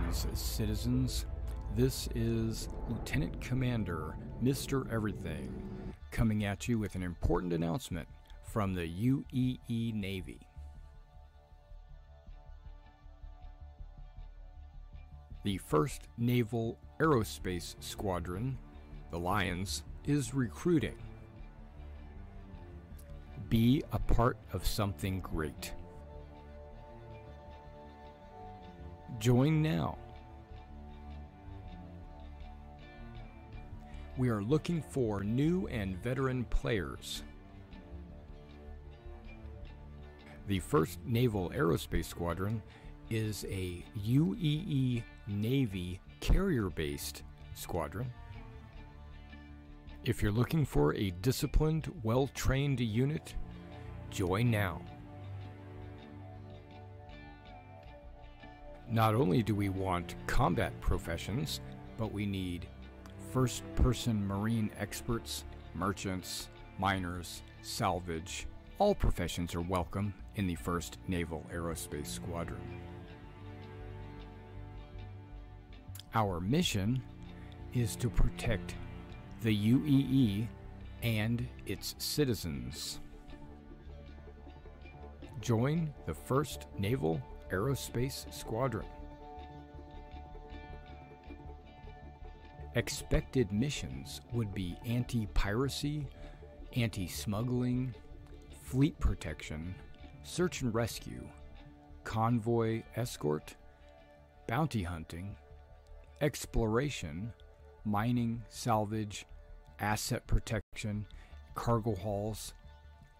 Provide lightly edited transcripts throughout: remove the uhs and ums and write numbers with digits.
Greetings, citizens. This is Lieutenant Commander Mr. Everything coming at you with an important announcement from the UEE Navy. The 1st Naval Aerospace Squadron, the Lions, is recruiting. Be a part of something great. Join now. We are looking for new and veteran players. The 1st Naval Aerospace Squadron is a UEE Navy carrier-based squadron. If you're looking for a disciplined, well-trained unit, join now. Not only do we want combat professions, but we need first-person marine experts, merchants, miners, salvage. All professions are welcome in the 1st Naval Aerospace Squadron. Our mission is to protect the UEE and its citizens. Join the 1st Naval Aerospace Squadron. Expected missions would be anti-piracy, anti-smuggling, fleet protection, search and rescue, convoy escort, bounty hunting, exploration, mining, salvage, asset protection, cargo hauls,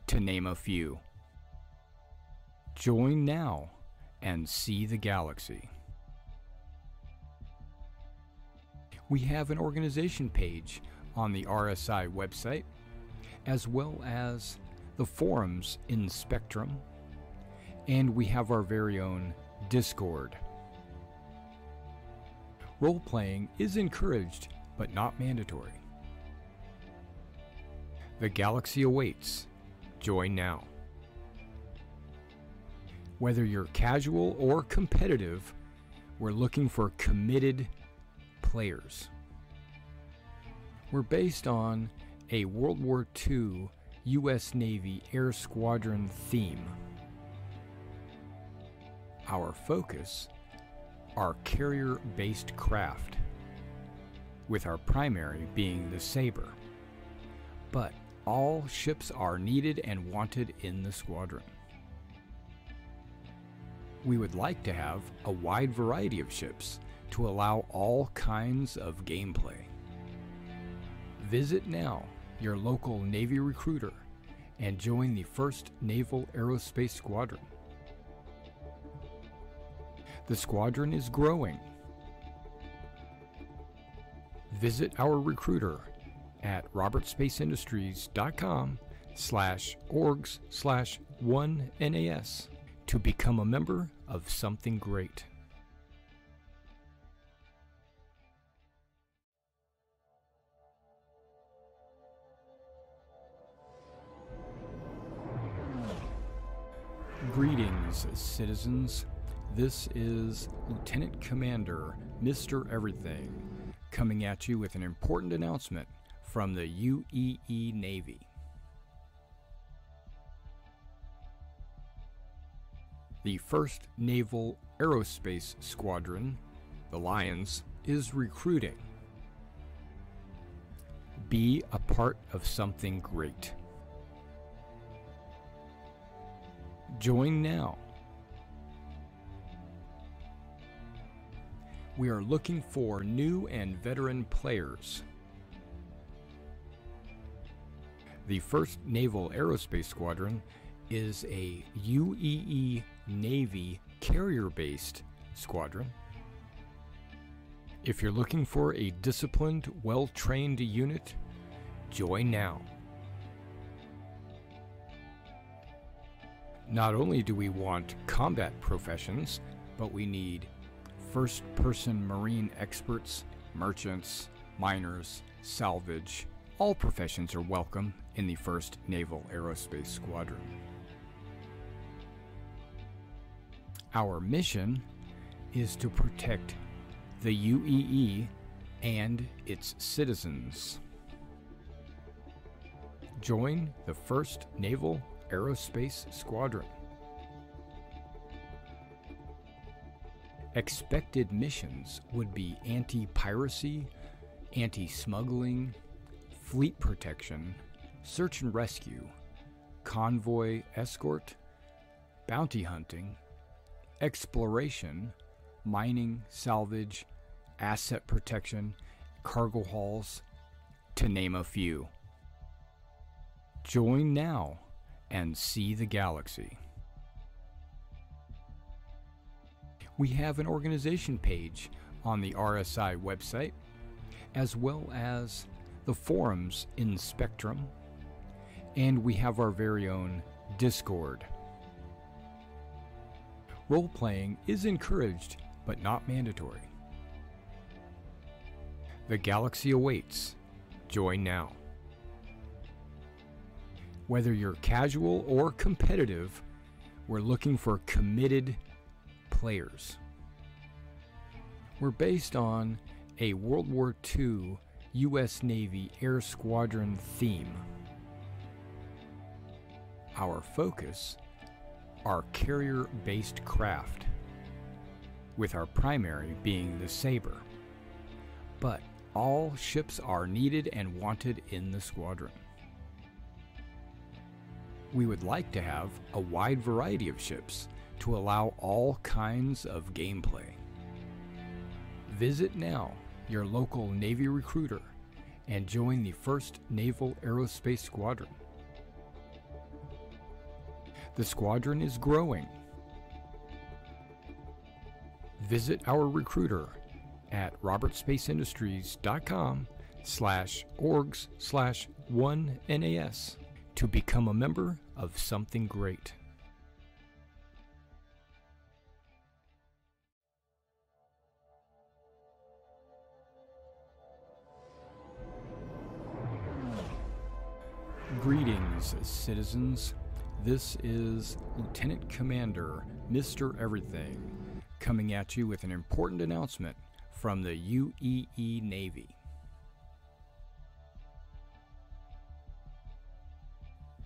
to name a few. Join now and see the galaxy. We have an organization page on the RSI website, as well as the forums in Spectrum, and we have our very own Discord. Role-playing is encouraged, but not mandatory. The galaxy awaits. Join now. Whether you're casual or competitive, we're looking for committed players. We're based on a World War II U.S. Navy Air Squadron theme. Our focus are carrier-based craft, with our primary being the Sabre. But all ships are needed and wanted in the squadron. We would like to have a wide variety of ships to allow all kinds of gameplay. Visit now your local Navy recruiter and join the 1st Naval Aerospace Squadron. The squadron is growing. Visit our recruiter at robertspaceindustries.com/orgs/1NAS to become a member of something great. Greetings, citizens. This is Lieutenant Commander Mr. Everything coming at you with an important announcement from the UEE Navy. The 1st Naval Aerospace Squadron, the Lions, is recruiting. Be a part of something great. Join now. We are looking for new and veteran players. The 1st Naval Aerospace Squadron is a UEE Navy carrier-based squadron. If you're looking for a disciplined, well-trained unit, join now. Not only do we want combat professions, but we need first-person marine experts, merchants, miners, salvage. All professions are welcome in the 1st Naval Aerospace Squadron. Our mission is to protect the UEE and its citizens. Join the 1st Naval Aerospace Squadron. Expected missions would be anti-piracy, anti-smuggling, fleet protection, search and rescue, convoy escort, bounty hunting, exploration, mining, salvage, asset protection, cargo hauls, to name a few. Join now and see the galaxy. We have an organization page on the RSI website, as well as the forums in Spectrum, and we have our very own Discord. Role-playing is encouraged, but not mandatory. The galaxy awaits. Join now. Whether you're casual or competitive, we're looking for committed players. We're based on a World War II U.S. Navy Air Squadron theme. Our focus are carrier-based craft, with our primary being the Sabre. But all ships are needed and wanted in the squadron. We would like to have a wide variety of ships to allow all kinds of gameplay. Visit now your local Navy recruiter and join the 1st Naval Aerospace Squadron. The squadron is growing. Visit our recruiter at robertspaceindustriescom/orgs/1NAS to become a member of something great. Greetings, citizens. This is Lieutenant Commander Mr. Everything coming at you with an important announcement from the UEE Navy.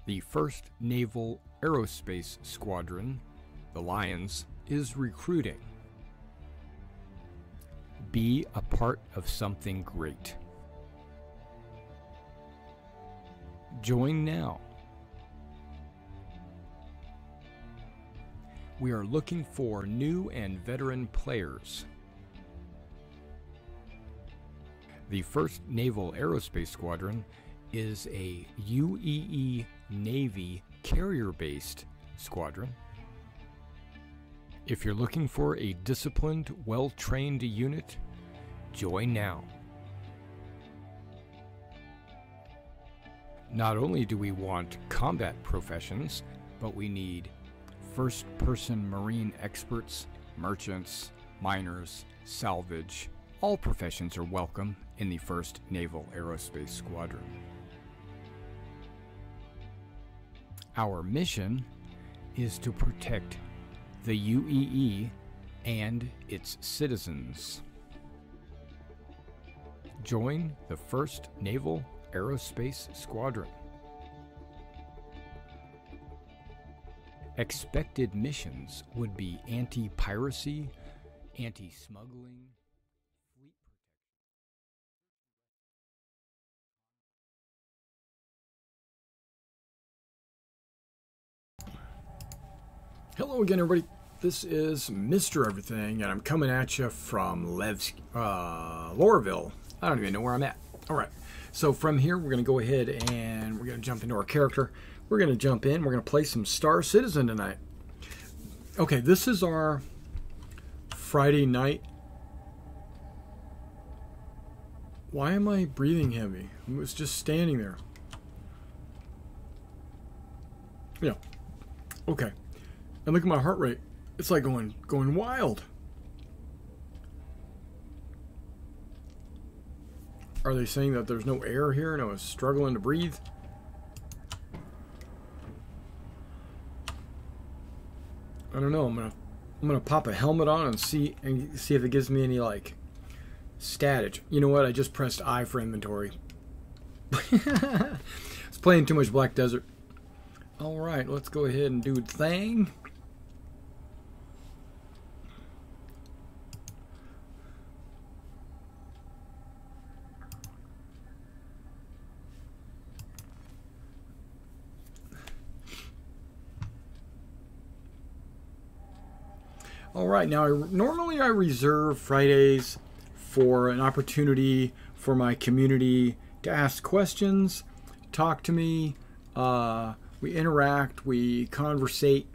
The 1st Naval Aerospace Squadron, the Lions, is recruiting. Be a part of something great. Join now. We are looking for new and veteran players. The 1st Naval Aerospace Squadron is a UEE Navy carrier-based squadron. If you're looking for a disciplined, well-trained unit, join now. Not only do we want combat professions, but we need first-person marine experts, merchants, miners, salvage. All professions are welcome in the 1st Naval Aerospace Squadron. Our mission is to protect the UEE and its citizens. Join the 1st Naval Aerospace Squadron. Expected missions would be anti-piracy, anti-smuggling, fleet protection. Hello again, everybody. This is Mr. Everything, and I'm coming at you from Lorville. I don't even know where I'm at. All right. So from here, we're going to go ahead and we're going to jump into our character. We're going to jump in. We're going to play some Star Citizen tonight. Okay, this is our Friday night. Why am I breathing heavy? I was just standing there. Yeah. Okay. And look at my heart rate. It's like going wild. Are they saying that there's no air here and I was struggling to breathe? I don't know. I'm gonna pop a helmet on and see if it gives me any like Statage. You know what? I just pressed I for inventory. I was playing too much Black Desert. Alright, let's go ahead and do the thing. Alright, now normally I reserve Fridays for an opportunity for my community to ask questions, talk to me, we interact, we conversate,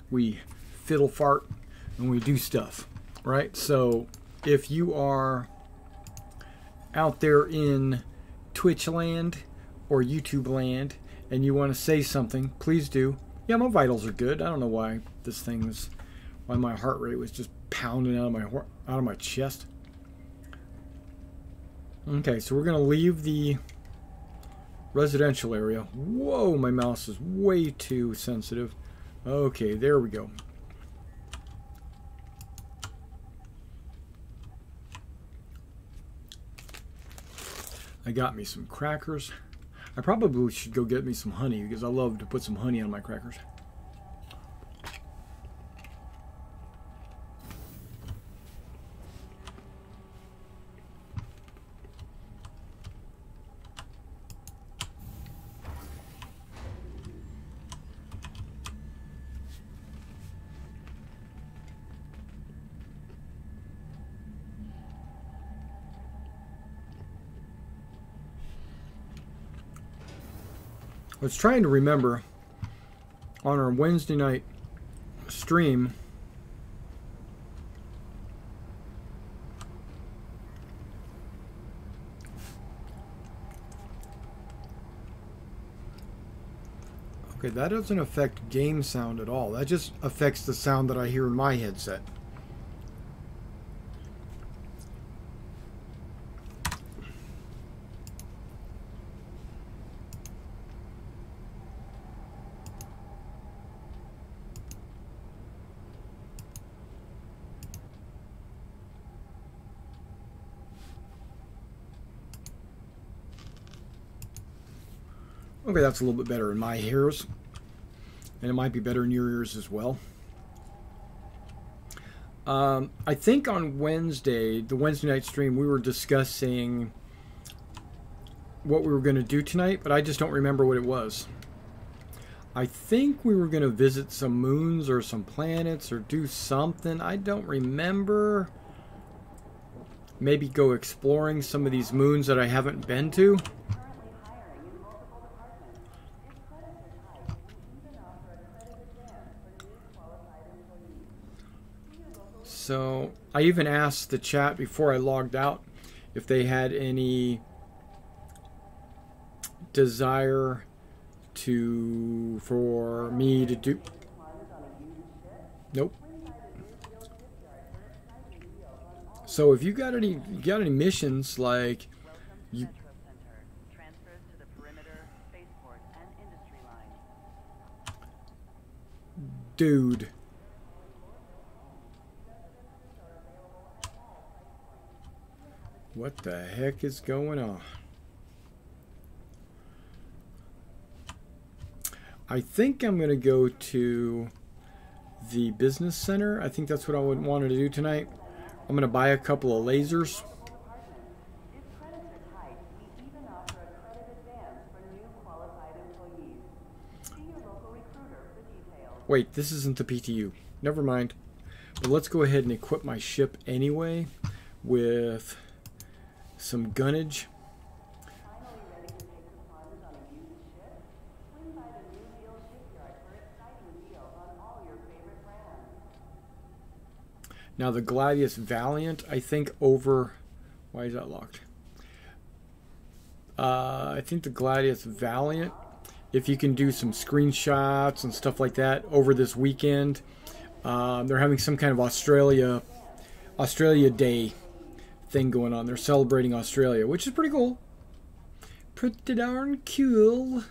we fiddle fart, and we do stuff, right? So if you are out there in Twitch land or YouTube land and you want to say something, please do. Yeah, my vitals are good. I don't know why why my heart rate was just pounding out of my chest. Okay, so we're gonna leave the residential area. Whoa, my mouse is way too sensitive. Okay, there we go. I got me some crackers. I probably should go get me some honey because I love to put some honey on my crackers. I was trying to remember on our Wednesday night stream okay, that doesn't affect game sound at all. That just affects the sound that I hear in my headset. Okay, that's a little bit better in my ears, and it might be better in your ears as well. I think on Wednesday, the Wednesday night stream, we were discussing what we were going to do tonight, but I just don't remember what it was. I think we were going to visit some moons or some planets or do something. I don't remember. Maybe go exploring some of these moons that I haven't been to. So I even asked the chat before I logged out if they had any desire for me to do. Nope. So if you got any missions like you. Dude. What the heck is going on? I think I'm going to go to the business center. I think that's what I would want to do tonight. I'm going to buy a couple of lasers. Wait, this isn't the PTU. Never mind. But let's go ahead and equip my ship anyway with some gunnage. Now the Gladius Valiant, I think over... Why is that locked? I think the Gladius Valiant, if you can do some screenshots and stuff like that over this weekend, they're having some kind of Australia Day thing going on. They're celebrating Australia, which is pretty cool. Pretty darn cool.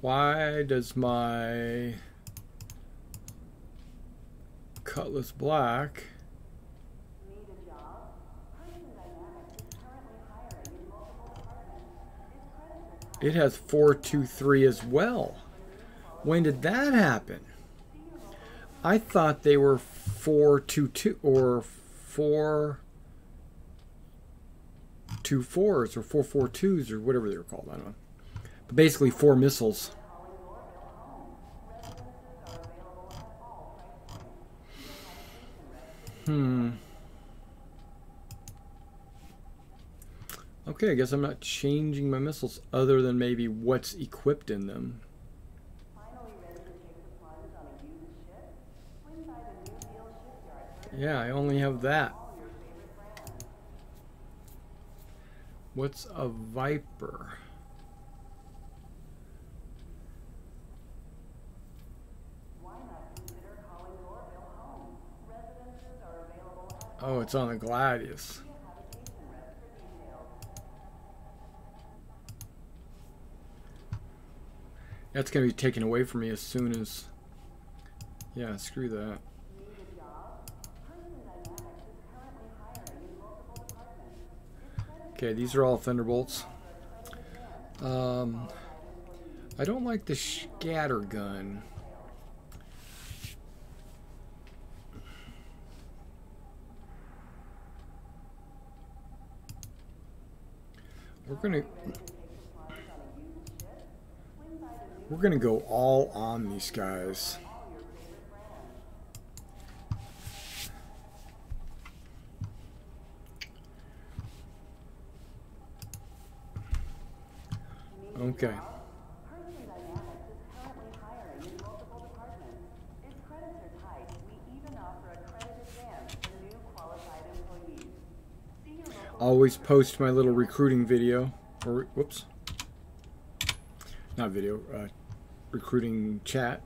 Why does my Cutlass Black... It has 423 as well. When did that happen? I thought they were 422 or 424s or 442s or whatever they were called. I don't know. But basically 4 missiles. Okay, I guess I'm not changing my missiles other than maybe what's equipped in them. Yeah, I only have that. What's a Viper? Oh, it's on the Gladius. That's going to be taken away from me as soon as... Yeah, screw that. Okay, these are all Thunderbolts. I don't like the scatter gun. We're gonna go all on these guys. Okay. Always post my little recruiting video, or whoops, not video, recruiting chat.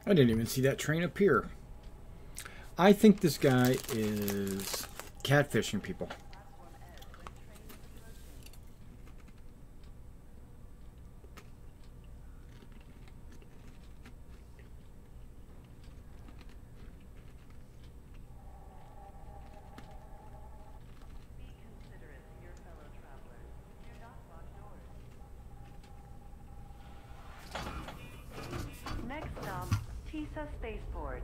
I didn't even see that train appear. I think this guy is catfishing people. TISA spaceport.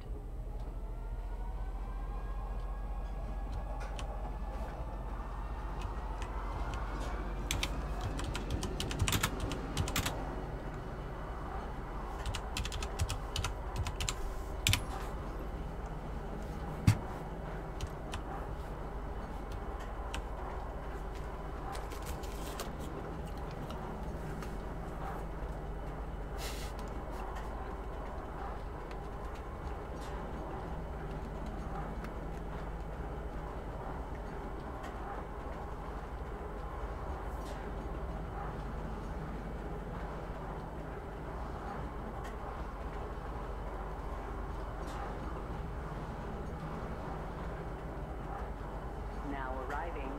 Now arriving,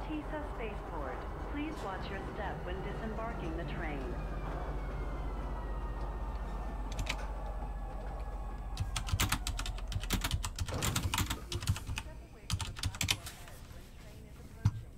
TISA spaceport. Please watch your step when disembarking the train. Step away from the platform edge when train is approaching.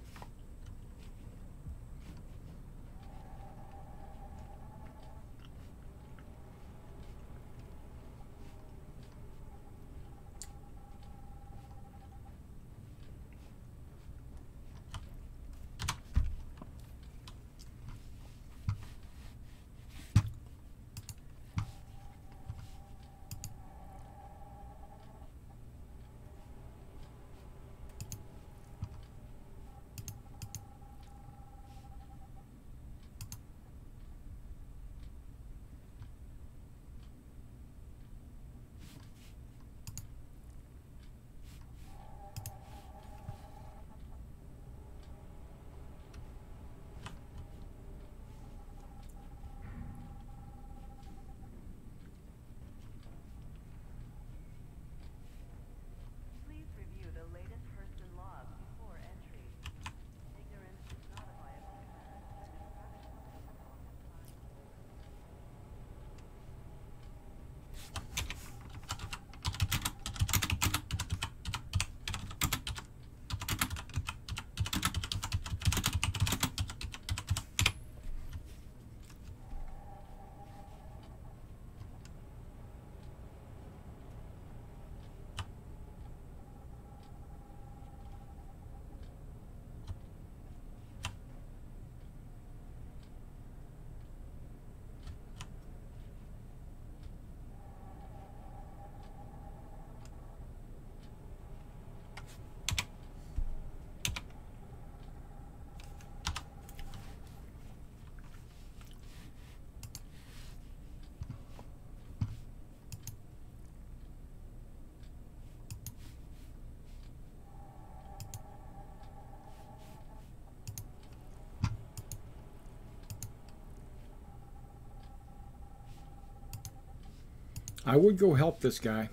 Please review the latest Hurston log before entry. Ignorance is not a viable path, and infractions can result in fines. I would go help this guy.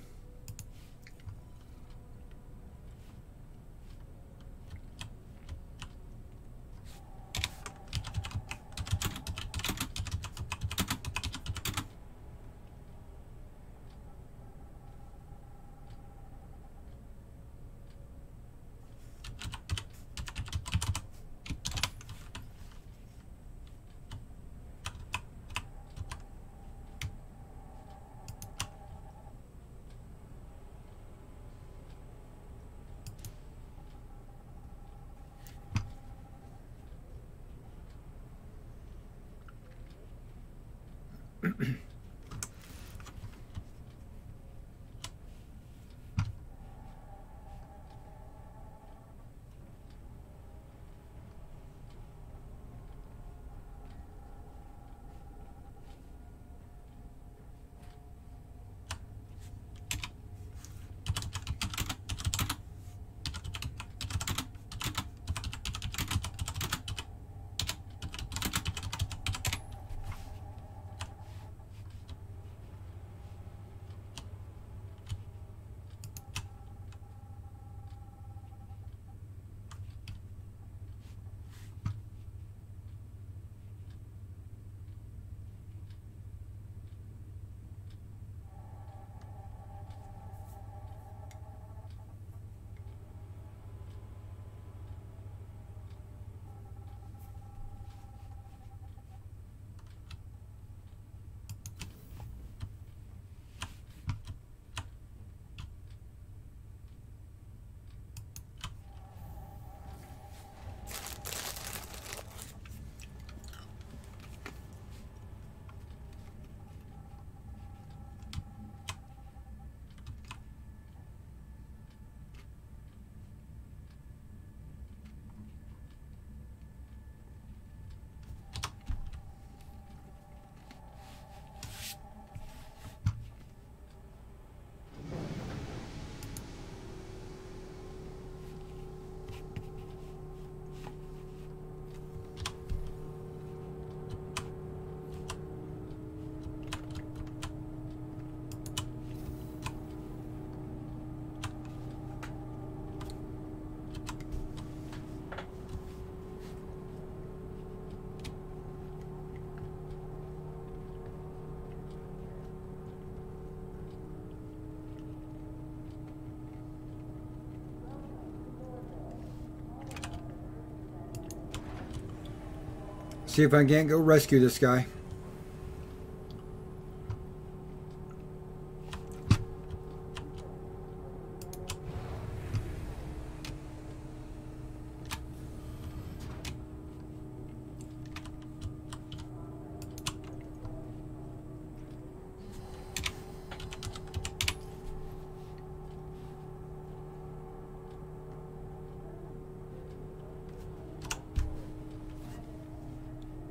See if I can't go rescue this guy.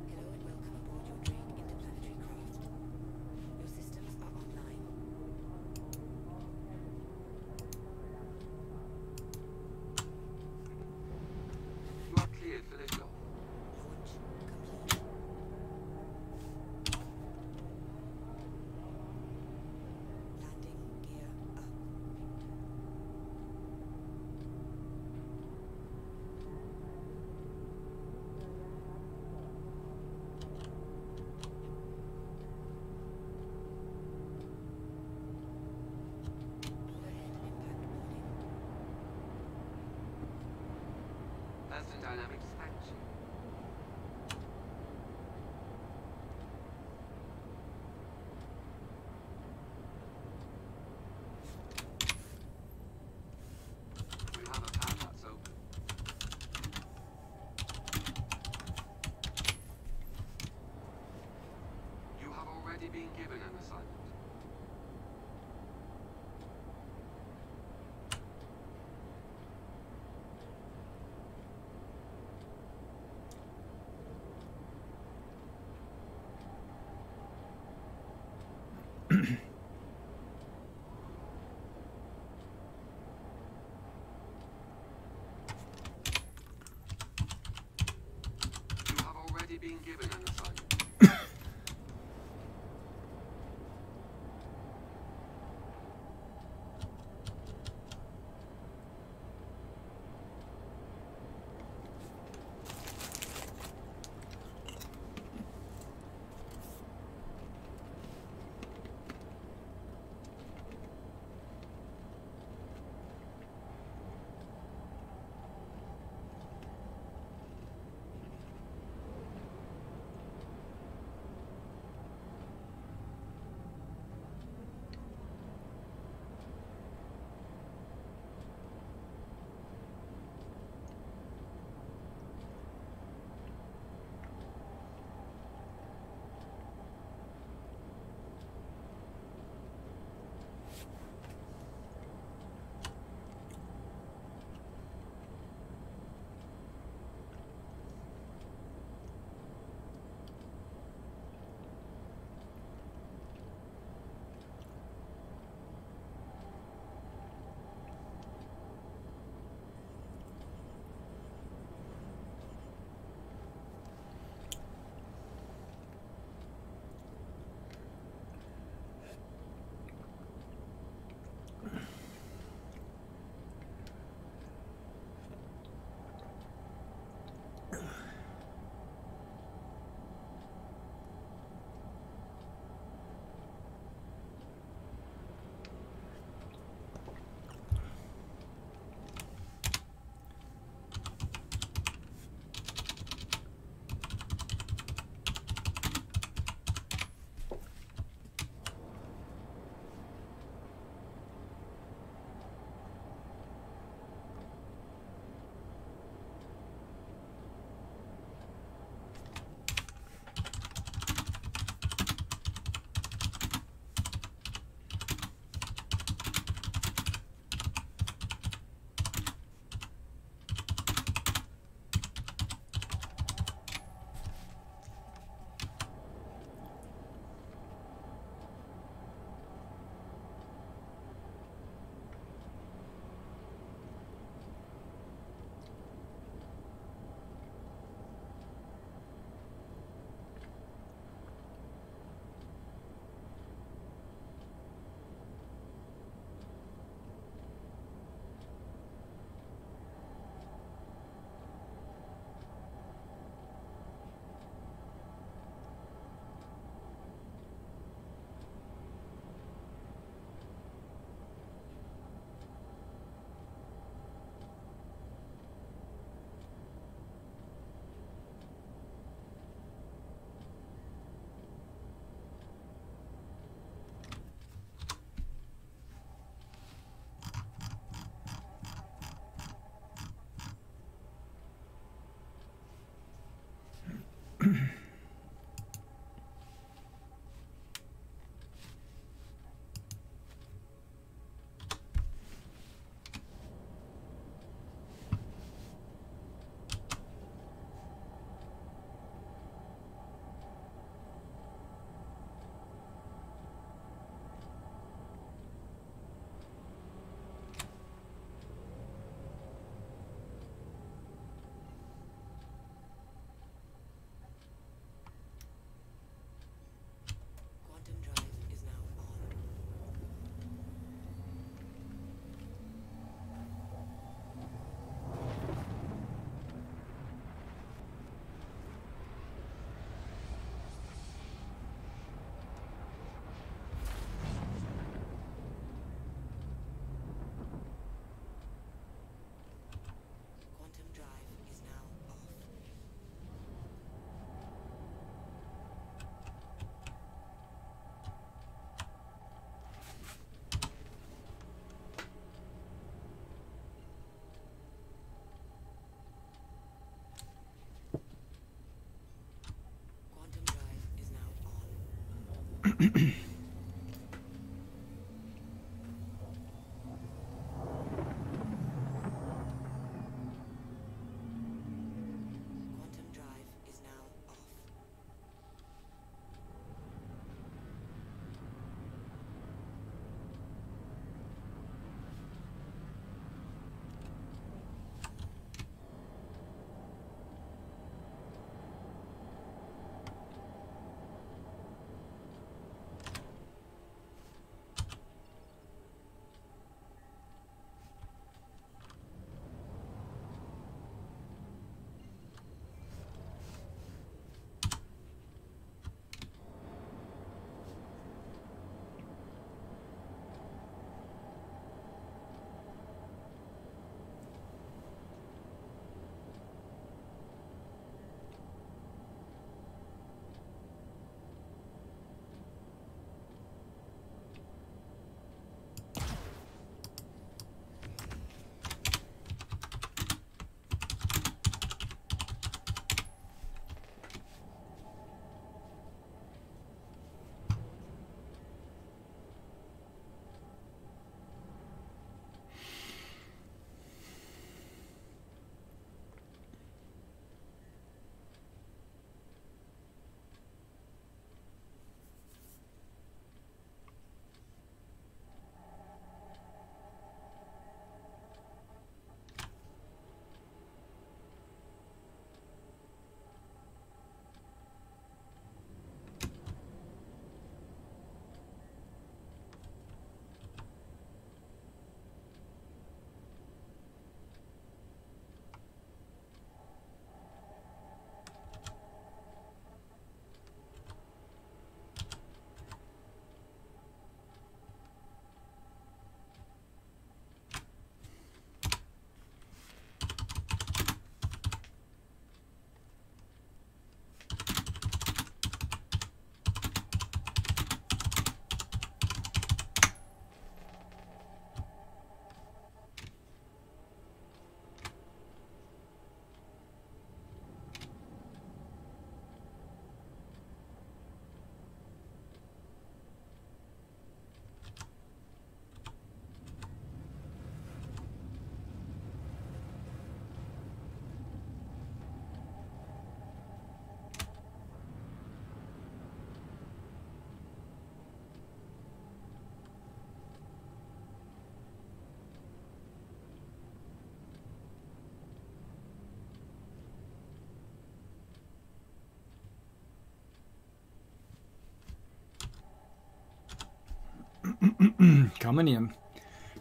Hello and welcome aboard your Drake interplanetary craft. Your systems are online. You are cleared for liftoff. Launch complete. Landing gear up. Overhead impact warning. Person dynamics action. We have a path that's open. You have already been given an assignment. Quantum drive is now off. Coming in.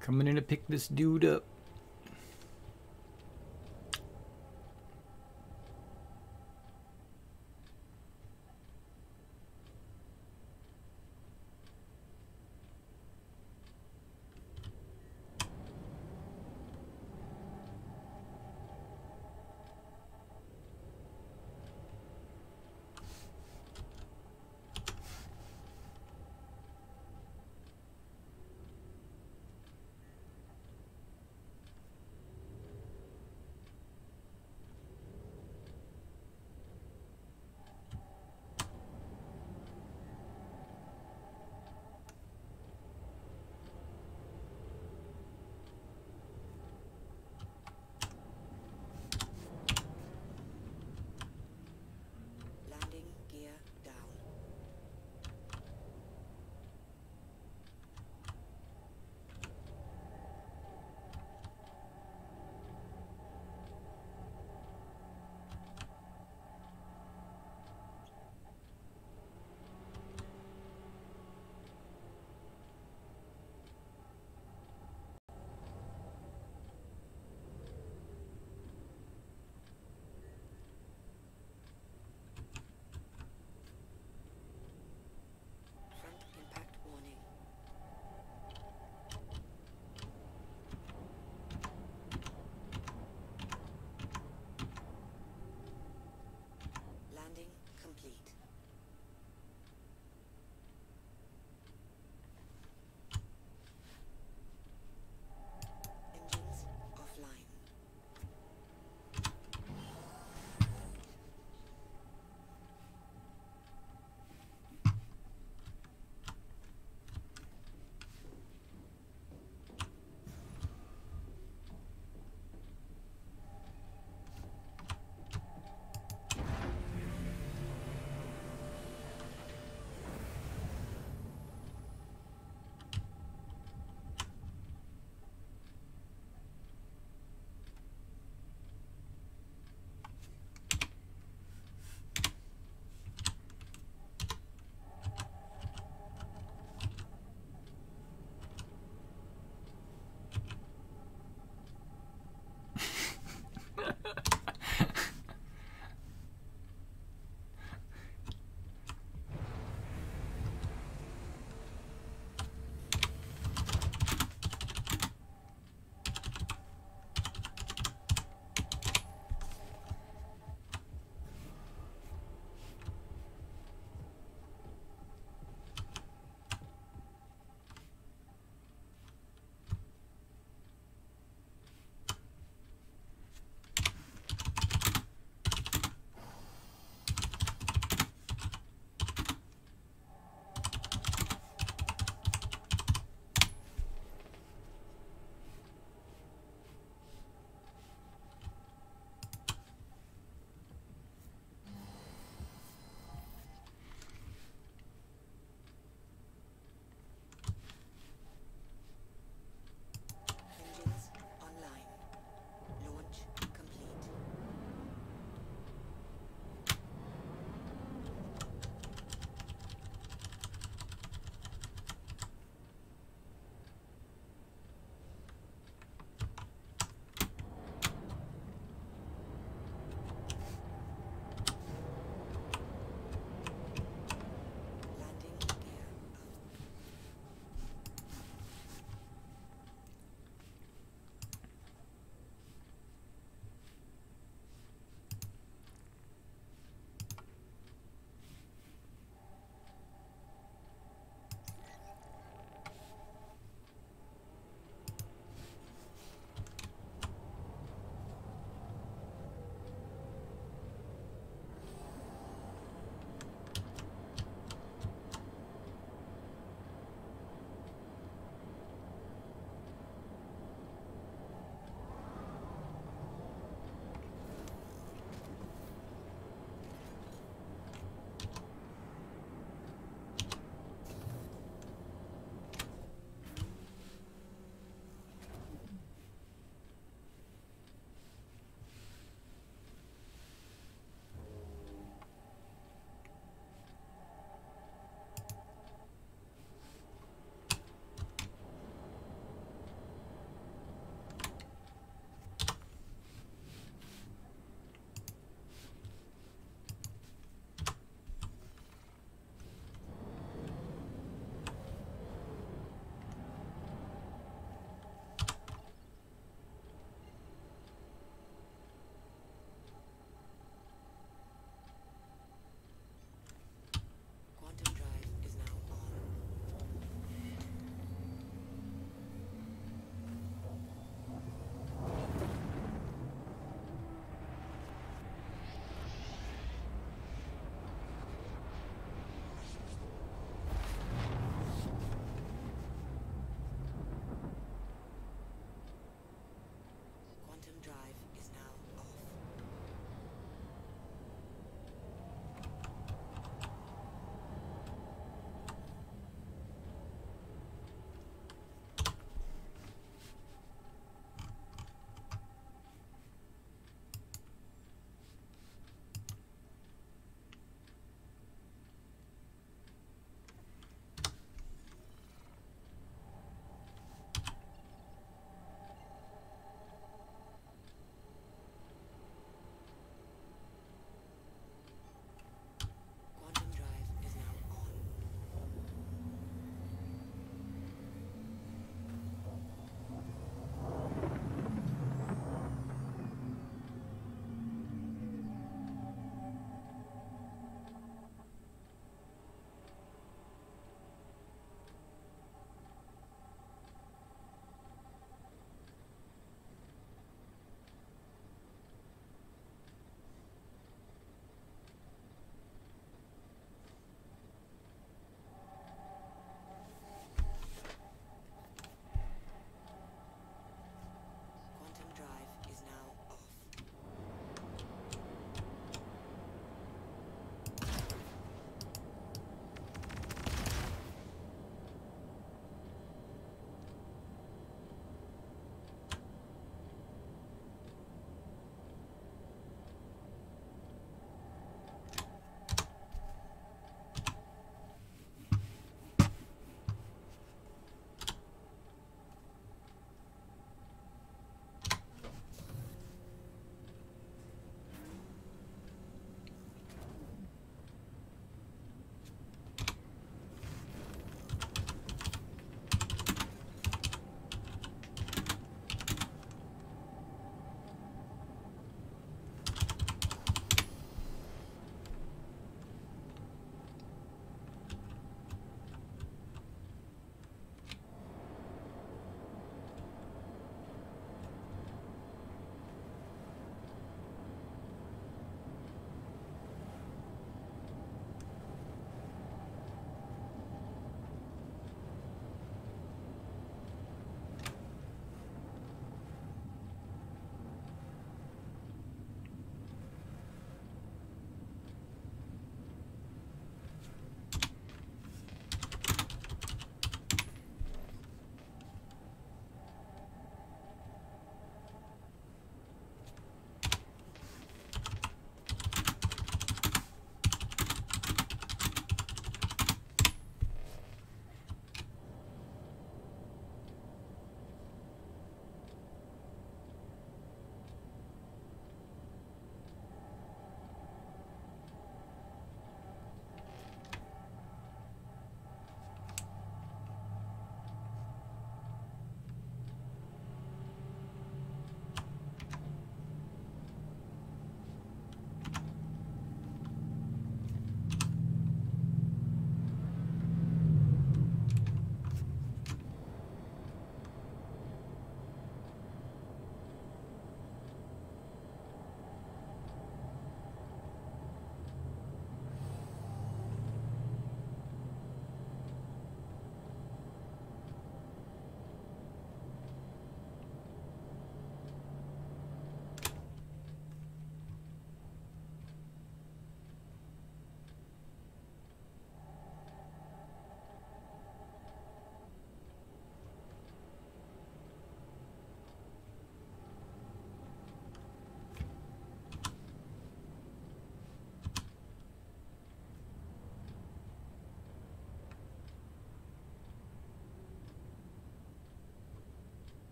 Coming in to pick this dude up.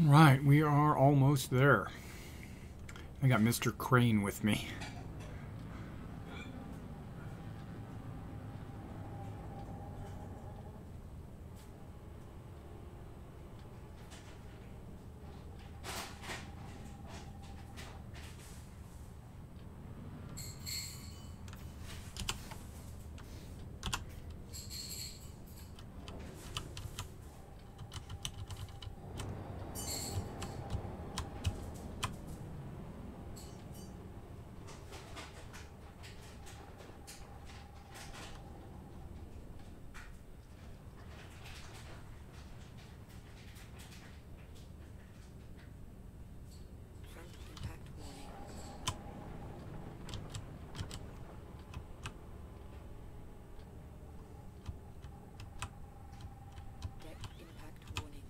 Right, we are almost there. I got Mr. Crane with me. Front impact warning. Deck impact warning.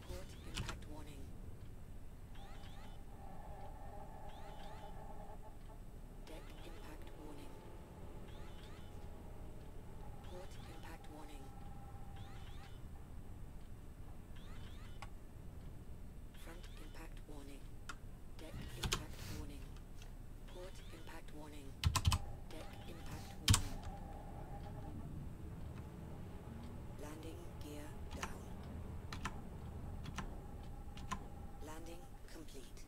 Port impact warning. Deck impact warning. Port impact warning. Front impact warning. Deck impact warning. Port impact warning. Deck impact warning. Landing gear down. Landing complete.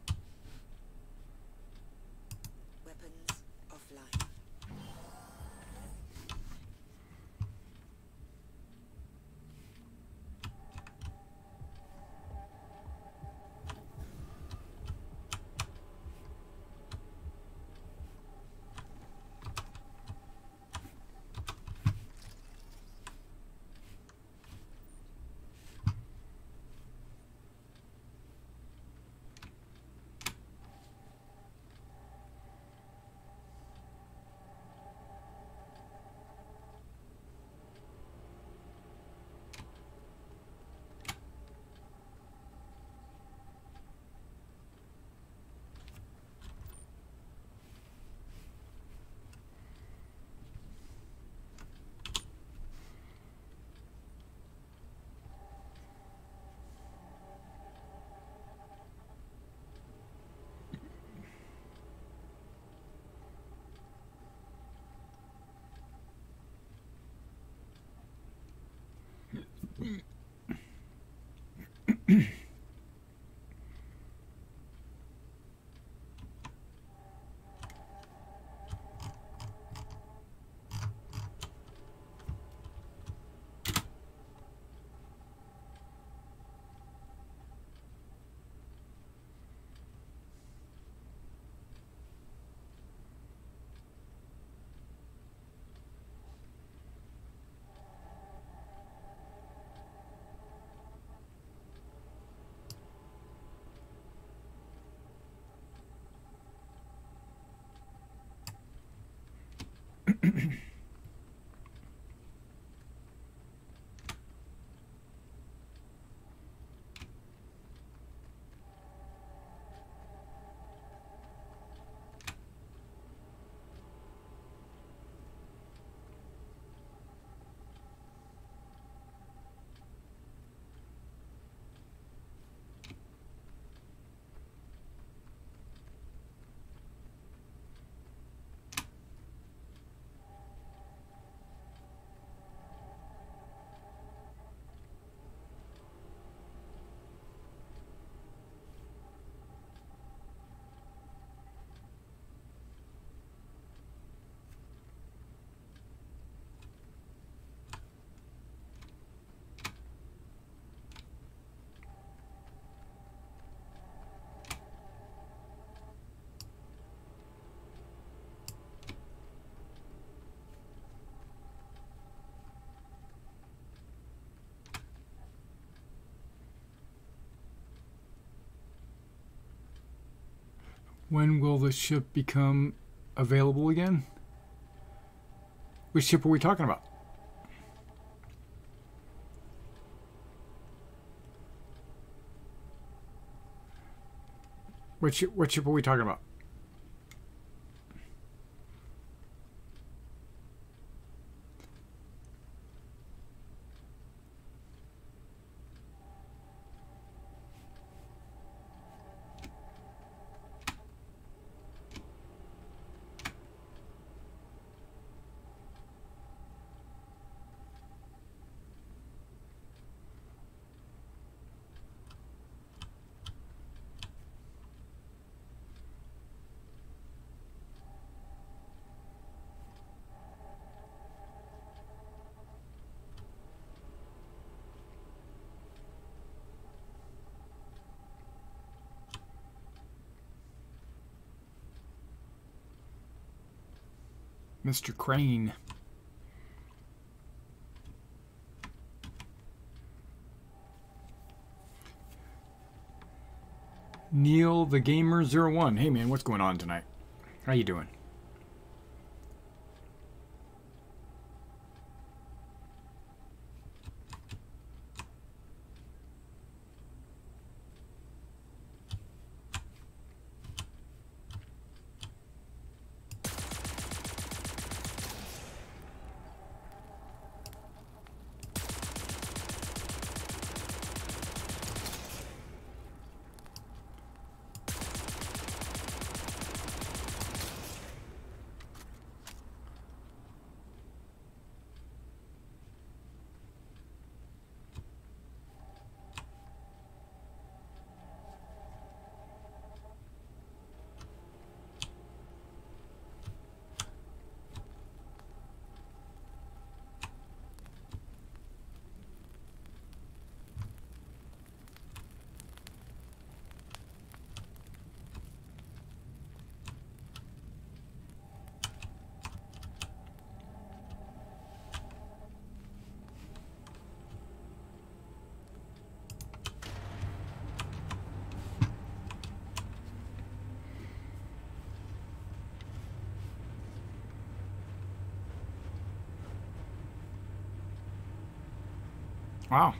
Weapons offline. When will the ship become available again? Which ship are we talking about? What ship are we talking about? Mr. Crane. Neil the Gamer 01. Hey man, what's going on tonight? How you doing? Wow.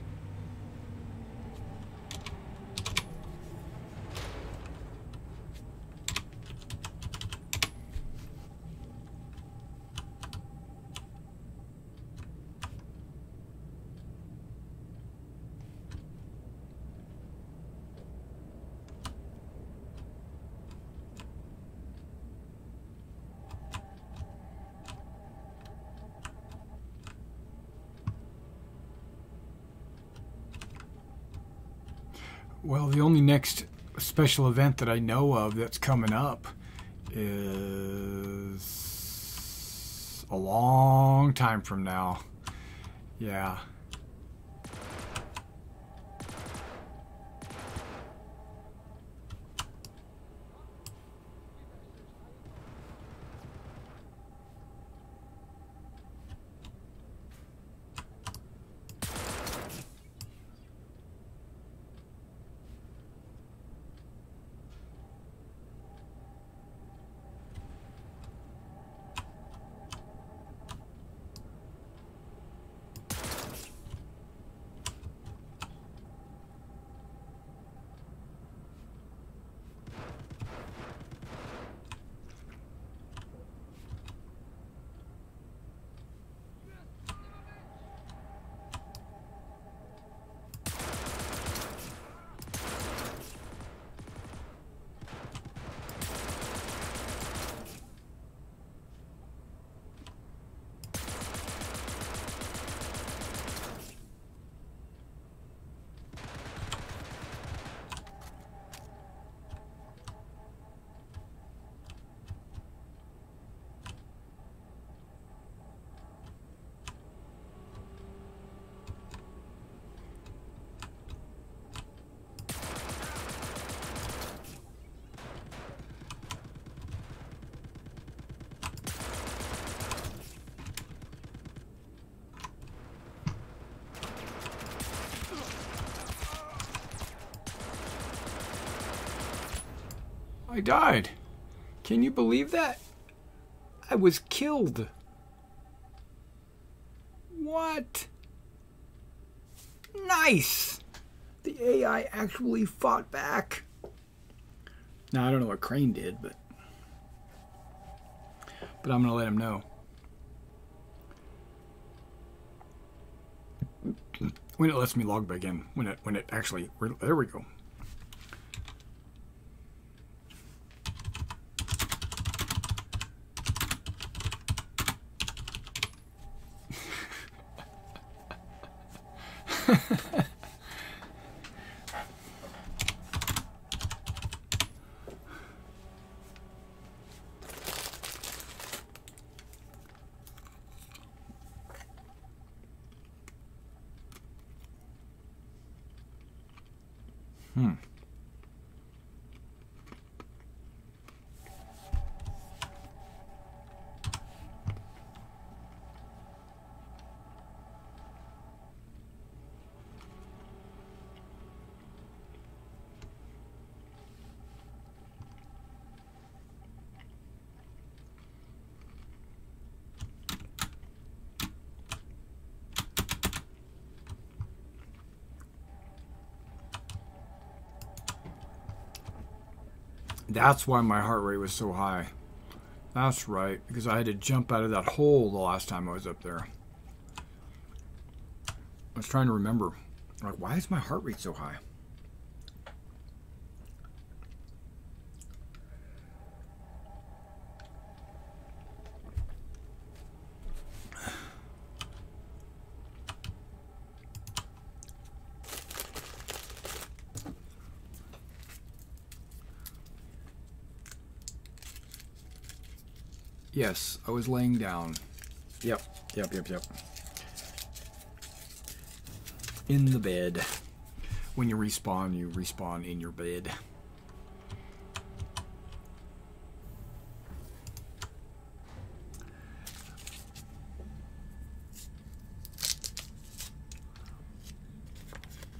Well, the only next special event that I know of that's coming up is a long time from now. Yeah. I died. Can you believe that? I was killed. What? Nice! The AI actually fought back. Now, I don't know what Crane did, but I'm going to let him know. When it lets me log back in. When it actually... There we go. That's why my heart rate was so high. That's right, because I had to jump out of that hole the last time I was up there. I was trying to remember, like, why is my heart rate so high? Yes, I was laying down. Yep. In the bed. When you respawn in your bed.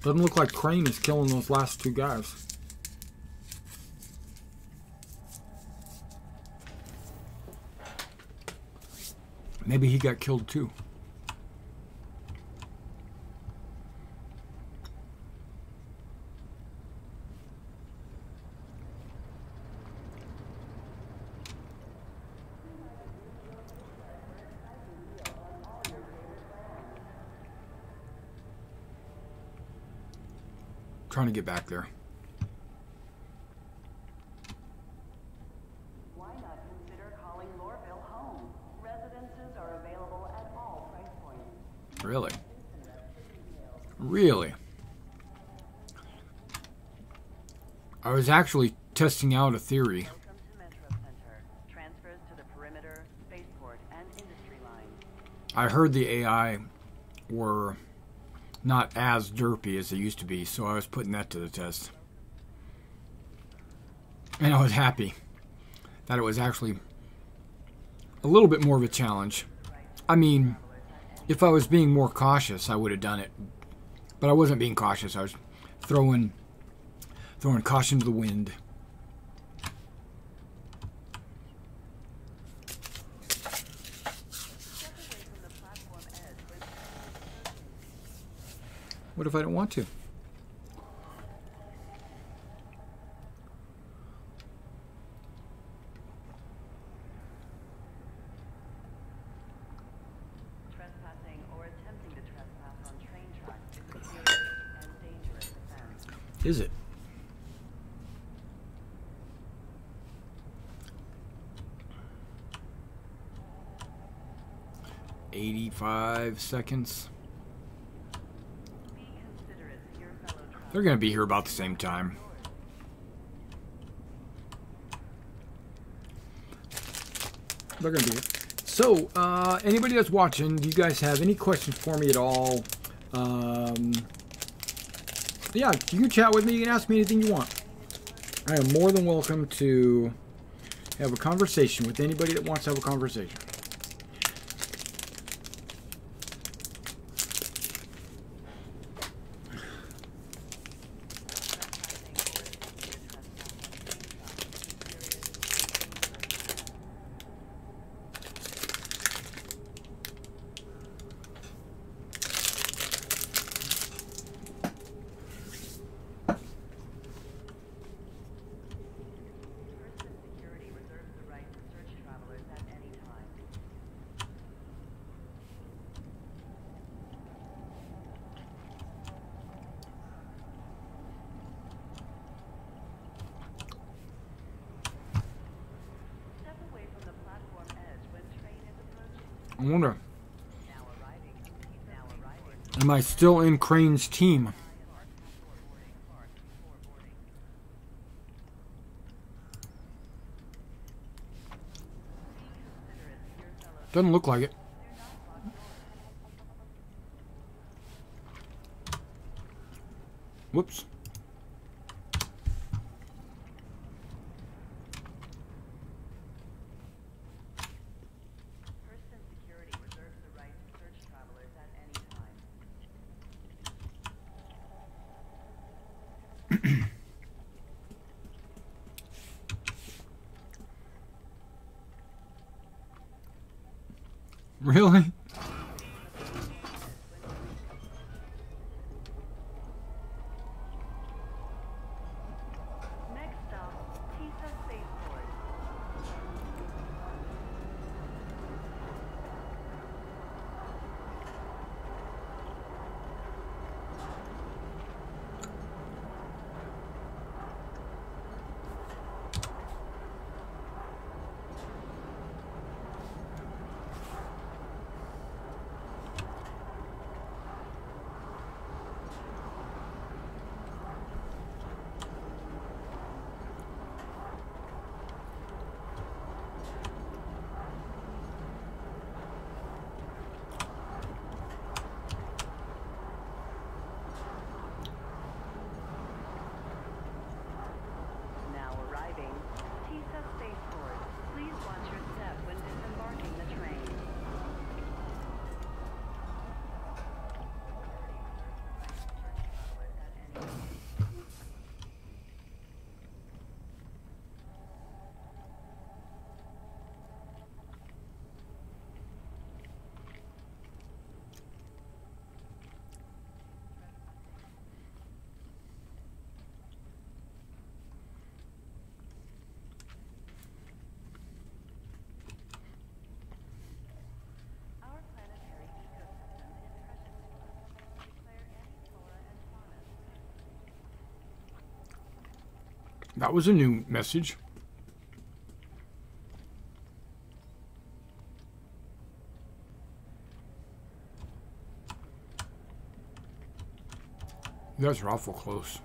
Doesn't look like Crane is killing those last two guys. Maybe he got killed too. Trying to get back there. Why not consider calling Lorville home? Residences are available at all price points. Really? Really? I was actually testing out a theory. Welcome to Metro Center. Transfers to the perimeter, spaceport, and industry lines. I heard the AI were not as derpy as they used to be, so I was putting that to the test. And I was happy that it was actually a little bit more of a challenge. I mean, if I was being more cautious, I would have done it. But I wasn't being cautious. I was throwing caution to the wind. What if I don't want to? Trespassing or attempting to trespass on train tracks is a serious and dangerous offense. Is it? "85 seconds. Be considerate to your fellow travelers. They're going to be here about the same time. They're going to be here. So, anybody that's watching, do you guys have any questions for me at all? Yeah, you can chat with me. You can ask me anything you want. I am more than welcome to have a conversation with anybody that wants to have a conversation. I wonder, am I still in Crane's team? Doesn't look like it. Whoops. Person security reserves the right to search travelers at any time. Really? Next stop, Tisa Spaceport. Now arriving, Tisa Spaceport. Please watch your step when disembarking the train. Our planetary ecosystem is precious to us. Declare any flora and fauna. That was a new message. You guys are awful close.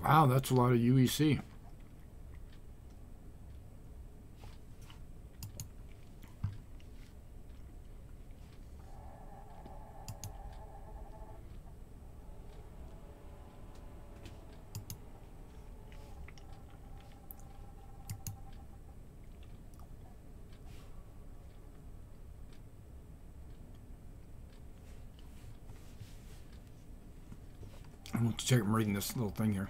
Wow, that's a lot of UEC. I want to check. I'm reading this little thing here.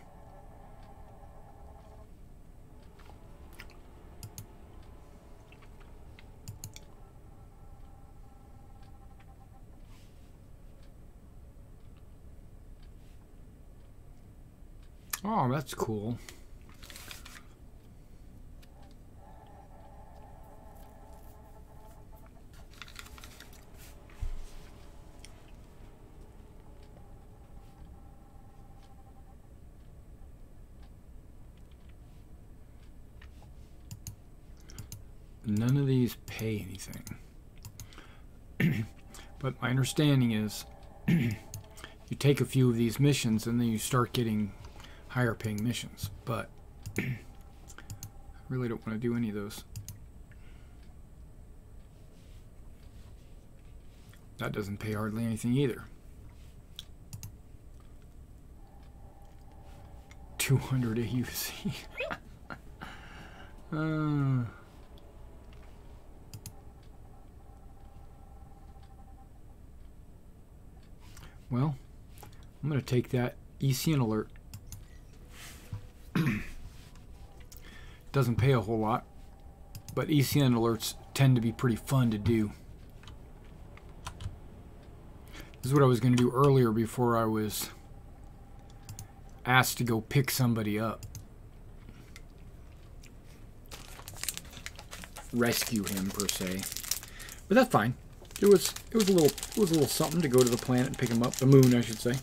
Oh, that's cool. None of these pay anything. But my understanding is you take a few of these missions and then you start getting higher paying missions. But I really don't want to do any of those. That doesn't pay hardly anything either. 200 AUC. Well, I'm going to take that ECN alert. Doesn't pay a whole lot, but ECN alerts tend to be pretty fun to do. This is what I was going to do earlier before I was asked to go pick somebody up. Rescue him per se. But that's fine. It was a little something to go to the planet and pick him up. The moon, I should say.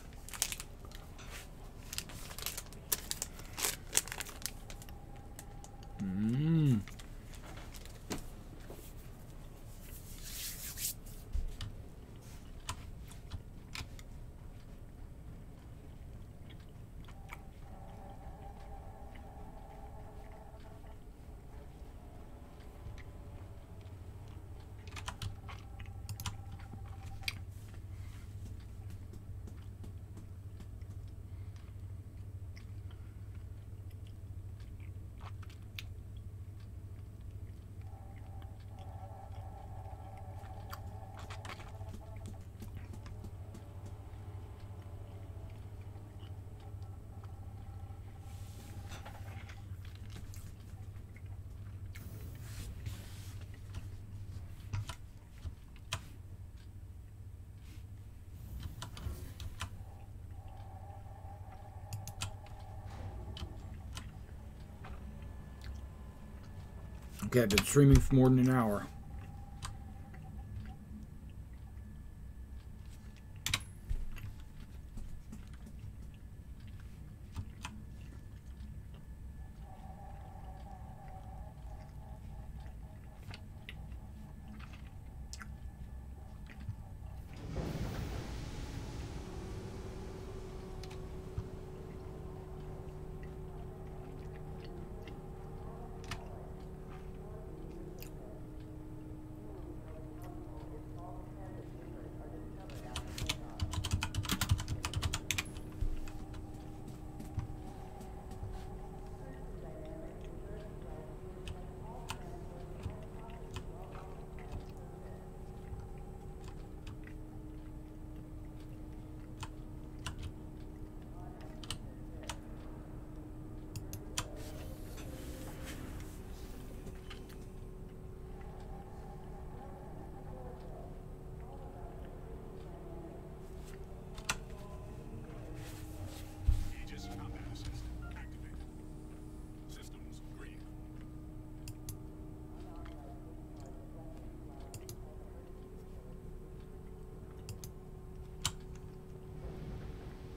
Okay, I've been streaming for more than an hour.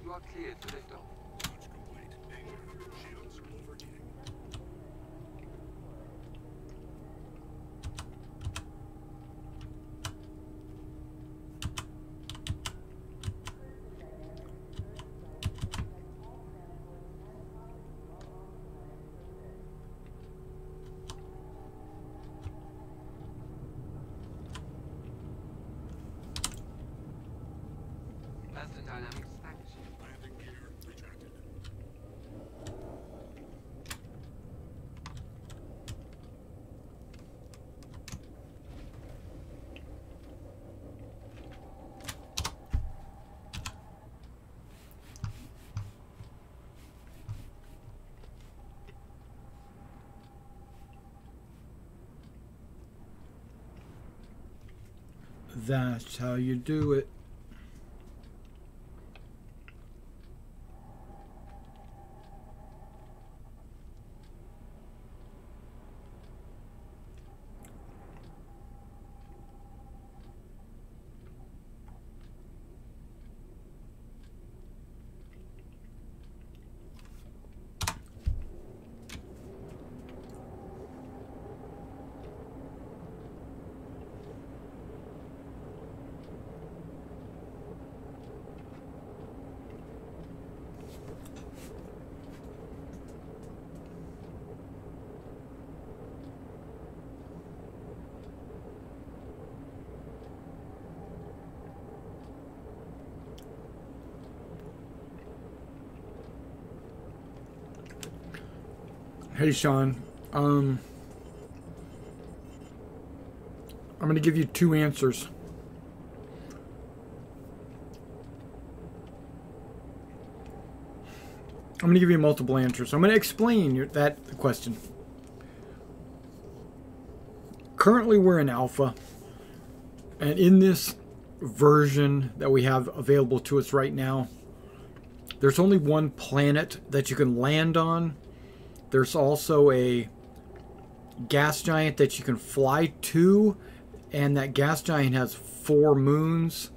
You are cleared for liftoff. Launch complete. Danger. Shields overheating. Best in dynamics action. Landing gear rejected. That's how you do it. Hey, Sean. I'm going to give you two answers. going to give you multiple answers. I'm going to explain that question. Currently, we're in alpha, and in this version that we have available to us right now, there's only one planet that you can land on. There's also a gas giant that you can fly to, and that gas giant has 4 moons,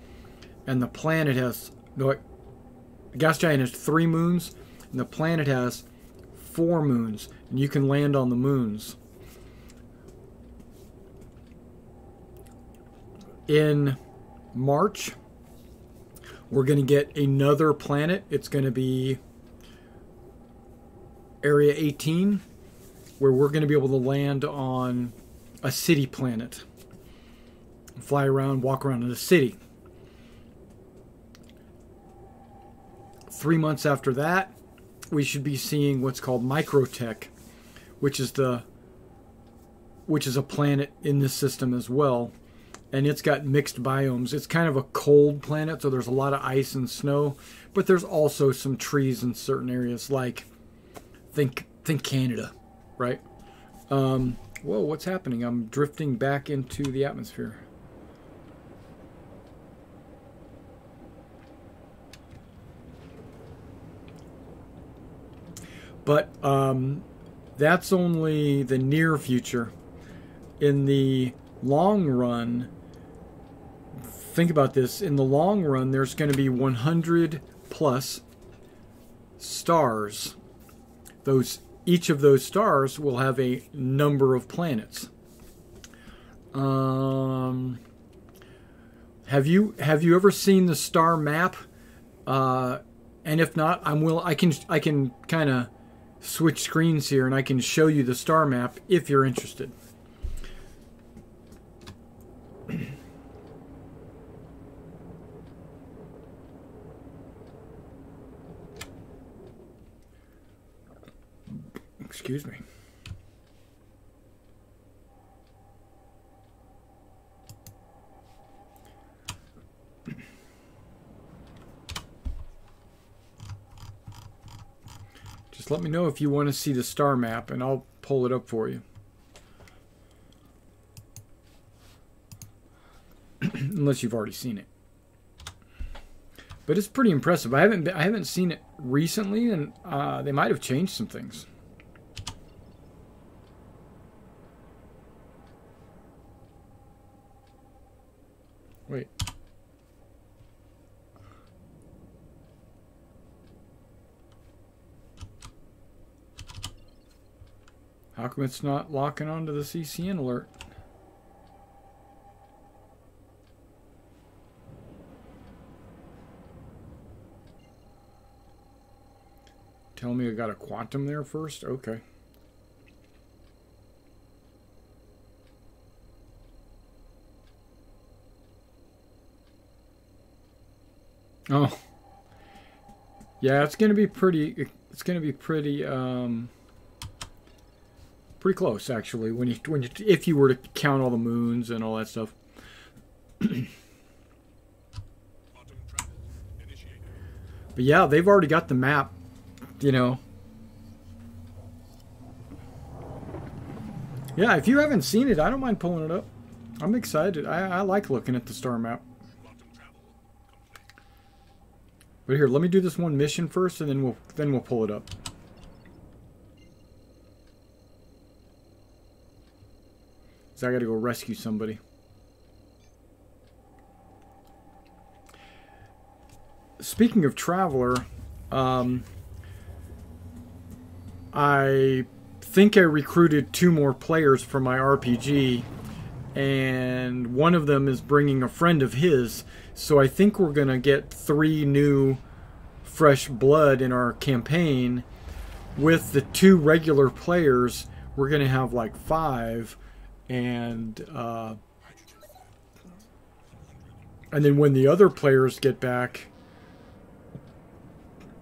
and the planet has the gas giant has 3 moons, and the planet has 4 moons, and you can land on the moons. In March, we're going to get another planet. It's going to be Area 18, where we're going to be able to land on a city planet. Fly around, walk around in a city. 3 months after that, we should be seeing what's called Microtech, which is a planet in this system as well. And it's got mixed biomes. It's kind of a cold planet, so there's a lot of ice and snow, but there's also some trees in certain areas, like think Canada, right? Whoa, what's happening? I'm drifting back into the atmosphere. But that's only the near future. In the long run, think about this. In the long run, there's going to be 100 plus stars. Each of those stars will have a number of planets. Have you ever seen the star map? And if not, I can kind of switch screens here, and I can show you the star map if you're interested. Excuse me. Just let me know if you want to see the star map, and I'll pull it up for you. Unless you've already seen it. But it's pretty impressive. I haven't seen it recently, and they might have changed some things. Wait. How come it's not locking onto the CCN alert? Tell me I got a quantum there first? Okay. Oh. Yeah, it's going to be pretty pretty close actually if you were to count all the moons and all that stuff. But yeah, they've already got the map, you know. Yeah, if you haven't seen it, I don't mind pulling it up. I'm excited. I like looking at the star map. But here, let me do this one mission first, and then we'll pull it up. So I got to go rescue somebody. Speaking of Traveler, I think I recruited 2 more players for my RPG, and one of them is bringing a friend of his. So I think we're going to get 3 new fresh blood in our campaign. With the 2 regular players, we're going to have like 5. And then when the other players get back,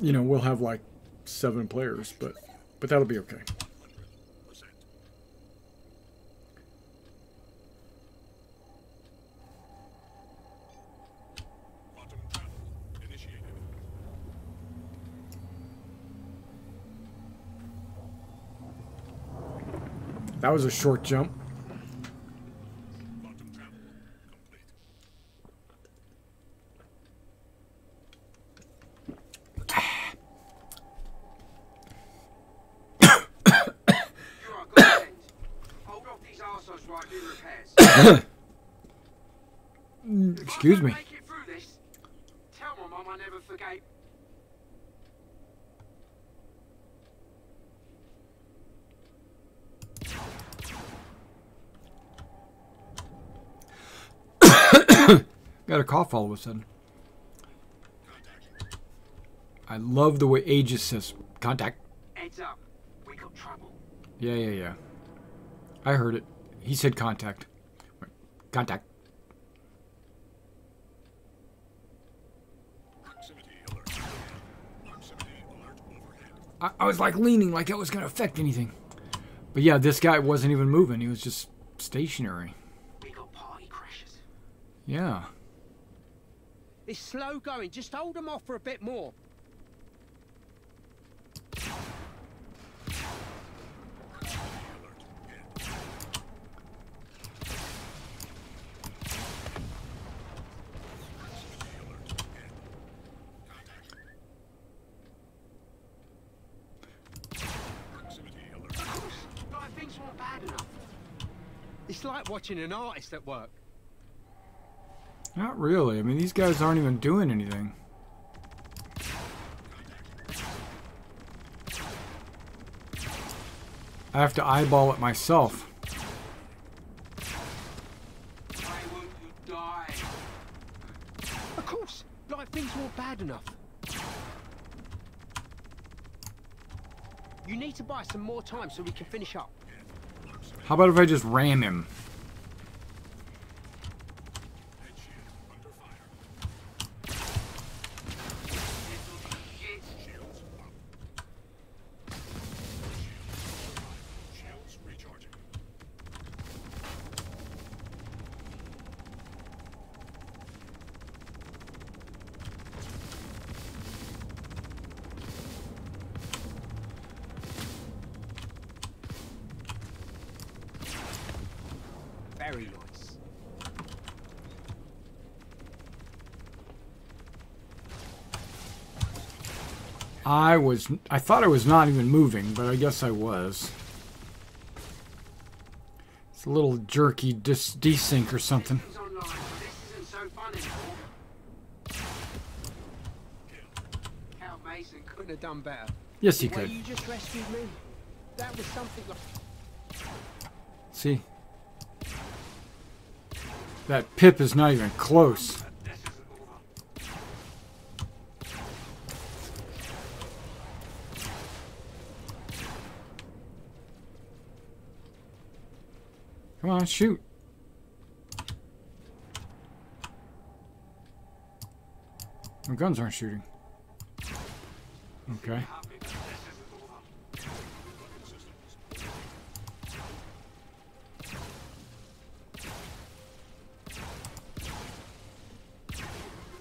you know, we'll have like 7 players, but that'll be okay. That was a short jump. Quantum travel complete. You are good. Hold off these arseholes while I do repairs. Excuse me. If I don't make it through this, tell my mum I never forgave. Got a cough all of a sudden. I love the way Aegis says contact. Heads up. We got trouble. Yeah. I heard it. He said contact. Contact. Proximity alert. Proximity alert overhead. I was like leaning like that was going to affect anything. But yeah, this guy wasn't even moving. He was just stationary. We got party crashers. Yeah. It's slow going. Just hold them off for a bit more. Like things weren't bad enough. It's like watching an artist at work. Not really. I mean, these guys aren't even doing anything. I have to eyeball it myself. Why won't you die? Of course, like things weren't bad enough. You need to buy some more time so we can finish up. How about if I just ram him? Head shield under fire. Shit. Shields up. Shields recharging. Very nice. I thought I was not even moving, but I guess I was. It's a little jerky desync or something. Things online, but this isn't so fun anymore. Count Mason could Couldn't have done better. Yes, he The way could. you just rescued me. That was something like... See? That pip is not even close. this isn't over. Come on, shoot. My guns aren't shooting. Okay. Happy, but this isn't over. Weapon systems.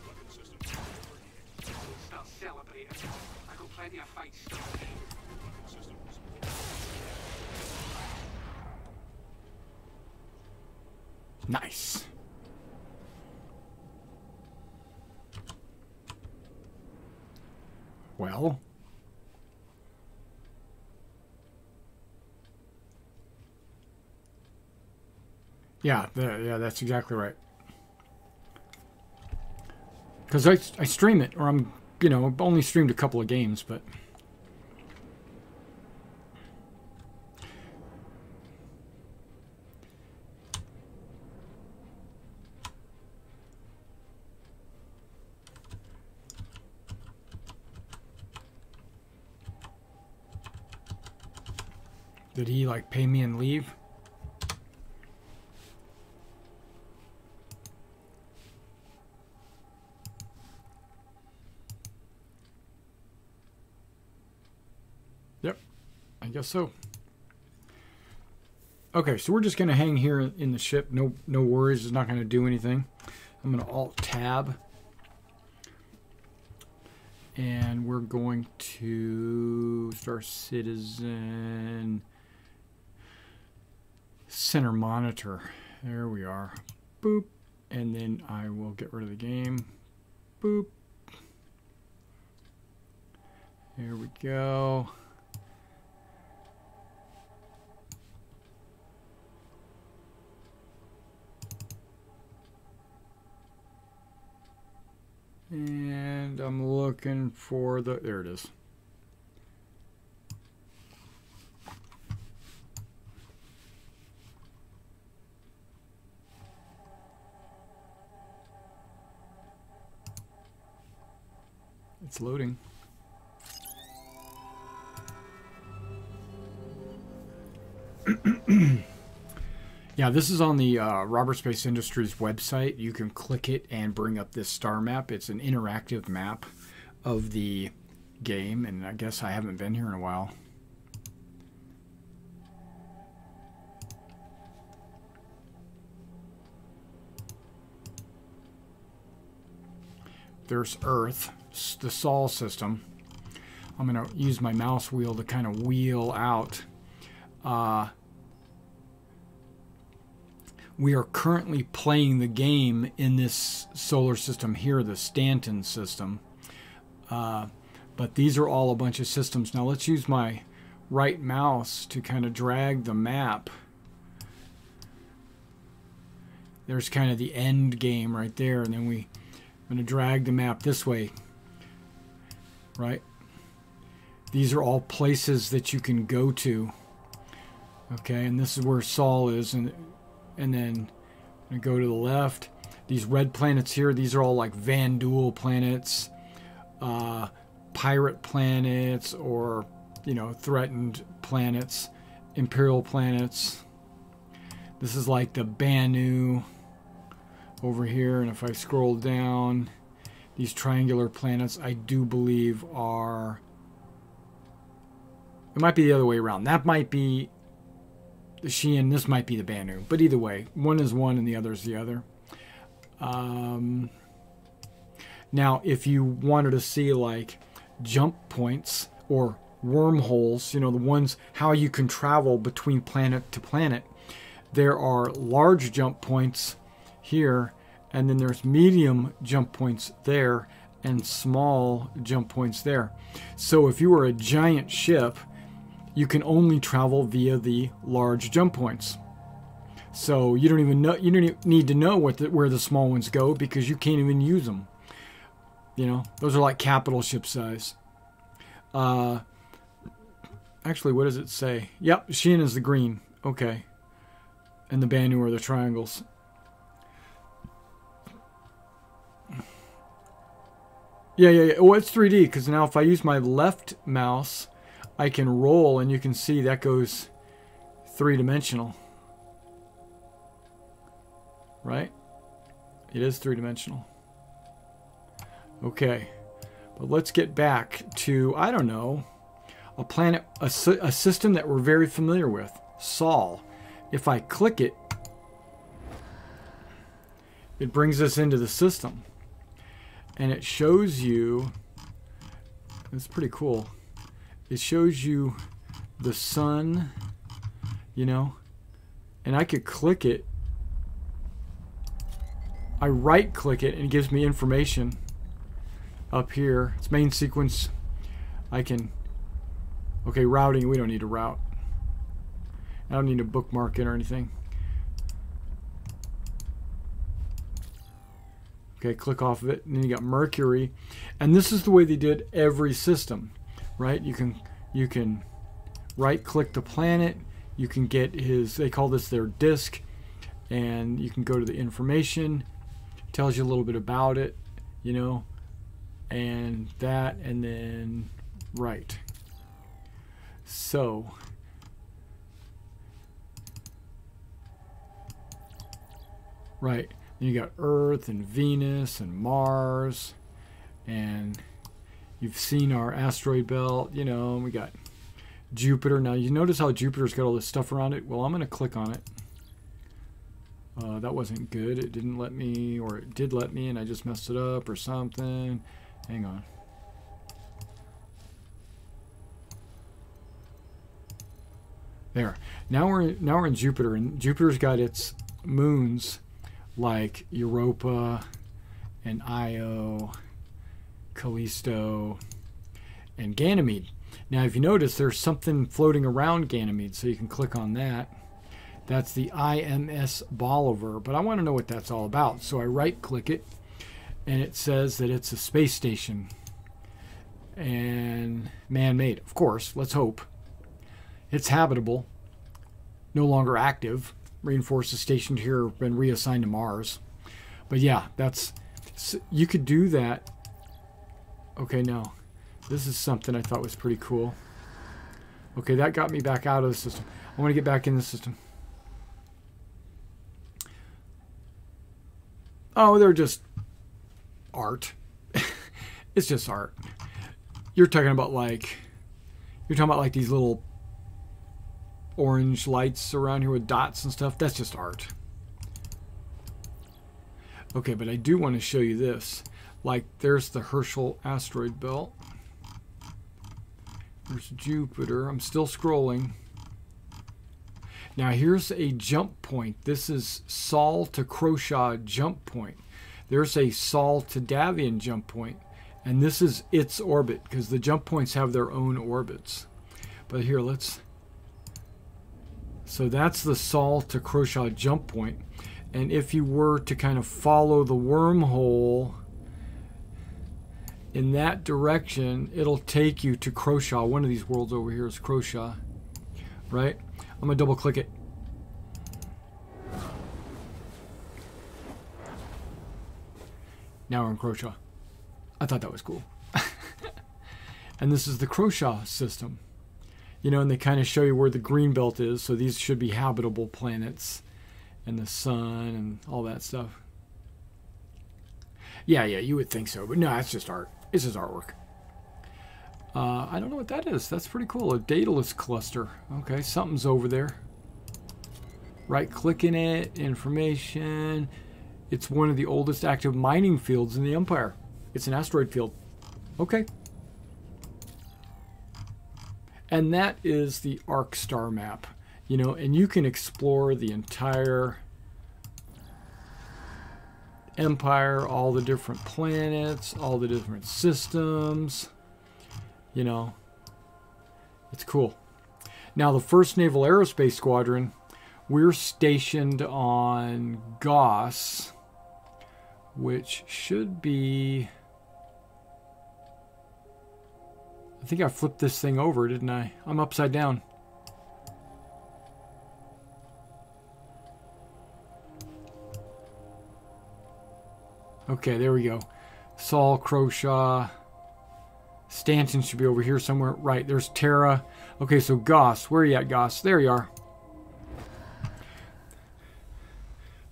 Weapon systems overheating. Start celebrating. I got plenty of fights still. Weapon systems. Nice. Well. Yeah, that's exactly right. Because I stream it, or I'm, I've only streamed a couple of games, but... Did he, like, pay me and leave? Yep, I guess so. Okay, so we're just going to hang here in the ship. No worries, it's not going to do anything. I'm going to Alt-Tab. And we're going to Star Citizen... center monitor. There we are. Boop. And then I will get rid of the game. Boop. There we go. And I'm looking for the, there it is. It's loading. Yeah, this is on the Robert Space Industries website. You can click it and bring up this star map. It's an interactive map of the game, and I guess I haven't been here in a while. There's Earth, the Sol system. I'm going to use my mouse wheel to kind of wheel out. We are currently playing the game in this solar system here, the Stanton system. But these are all a bunch of systems. Now let's use my right mouse to kind of drag the map. There's kind of the end game right there, and then I'm going to drag the map this way, right? These are all places that you can go to. Okay, and this is where Sol is, and then I go to the left. These red planets here, these are all like Van Duel planets, pirate planets, or, you know, threatened planets, Imperial planets. This is like the Banu over here, and if I scroll down, these triangular planets I do believe are, it might be the other way around. That might be the Xi'an, this might be the Banu, but either way, one is one and the other is the other. Now, if you wanted to see like jump points or wormholes, you know, the ones how you can travel between planet to planet, there are large jump points here, and then there's medium jump points there and small jump points there. So if you were a giant ship, you can only travel via the large jump points. So you don't even know, you don't even need to know where the small ones go, because you can't even use them. You know, those are like capital ship size. Actually, what does it say? Yep, Xi'an is the green. Okay. And the Banu are the triangles. Yeah. Oh, it's 3D, because now if I use my left mouse, I can roll, and you can see that goes three-dimensional. Right? It is three-dimensional. Okay. But let's get back to, I don't know, a planet, a system that we're very familiar with, Sol. If I click it, it brings us into the system. And it shows you, it's pretty cool. It shows you the sun, you know, and I could click it. I right click it and it gives me information up here. It's main sequence. I can, okay, routing, we don't need to route. I don't need to bookmark it or anything. Okay, click off of it, and then you got Mercury. And this is the way they did every system, right? You can right click the planet, you can get his, they call this their disk, and you can go to the information, tells you a little bit about it, you know, and that, and then right. So right, then you got Earth and Venus and Mars, and you've seen our asteroid belt, you know, and we got Jupiter. Now you notice how Jupiter's got all this stuff around it. Well, I'm going to click on it. That wasn't good. It didn't let me, or it did let me, and I just messed it up or something. Hang on. There. Now we're in Jupiter, and Jupiter's got its moons like Europa and Io, Callisto, and Ganymede. Now, if you notice, there's something floating around Ganymede, so you can click on that. That's the IMS Bolivar, but I want to know what that's all about. So I right-click it, and it says that it's a space station and man-made. Of course, let's hope. It's habitable, no longer active. Reinforced stationed here, been reassigned to Mars. But yeah, you could do that. Okay, no. This is something I thought was pretty cool. Okay, that got me back out of the system. I want to get back in the system. Oh, they're just art. It's just art. You're talking about like these little orange lights around here with dots and stuff. That's just art. Okay, but I do want to show you this. Like, there's the Herschel asteroid belt. There's Jupiter. I'm still scrolling. Now here's a jump point. This is Sol to Croshaw jump point. There's a Sol to Davian jump point. And this is its orbit, because the jump points have their own orbits. But here, so that's the Sol to Croshaw jump point. And if you were to kind of follow the wormhole in that direction, it'll take you to Croshaw. One of these worlds over here is Croshaw, right? I'm going to double click it. Now we're in Croshaw. I thought that was cool. And this is the Croshaw system. You know, and they kind of show you where the green belt is. So these should be habitable planets. And the sun and all that stuff. Yeah, you would think so. But no, it's just art. It's just artwork. I don't know what that is. That's pretty cool. A Daedalus cluster. Okay, something's over there. Right-clicking it. Information. It's one of the oldest active mining fields in the Empire. It's an asteroid field. Okay. And that is the Arc star map. You know, and you can explore the entire Empire, all the different planets, all the different systems. You know, it's cool. Now, the 1st Naval Aerospace Squadron, we're stationed on Goss, which should be... I think I flipped this thing over, didn't I? I'm upside down. Okay, there we go. Sol, Croshaw. Stanton should be over here somewhere. Right, there's Terra. Okay, so Goss. Where are you at, Goss? There you are.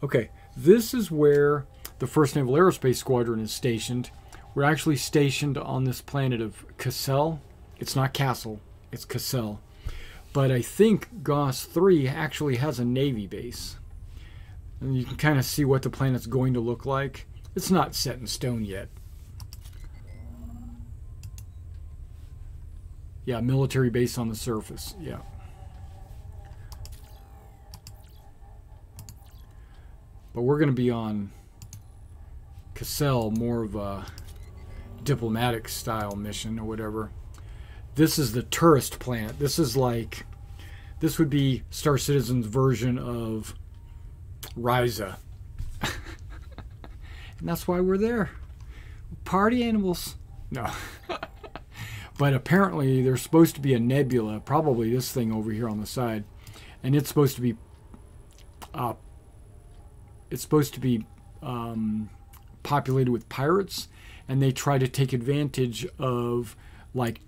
Okay, this is where the 1st Naval Aerospace Squadron is stationed. We're actually stationed on this planet of Cassel. It's not Castle, it's Cassel. But I think Goss 3 actually has a Navy base. And you can kind of see what the planet's going to look like. It's not set in stone yet. Yeah, military base on the surface. Yeah. But we're going to be on Cassel, more of a diplomatic style mission or whatever. This is the tourist planet. This is like, this would be Star Citizen's version of Ryza. And that's why we're there. Party animals. No. But apparently there's supposed to be a nebula, probably this thing over here on the side. And it's supposed to be populated with pirates, and they try to take advantage of like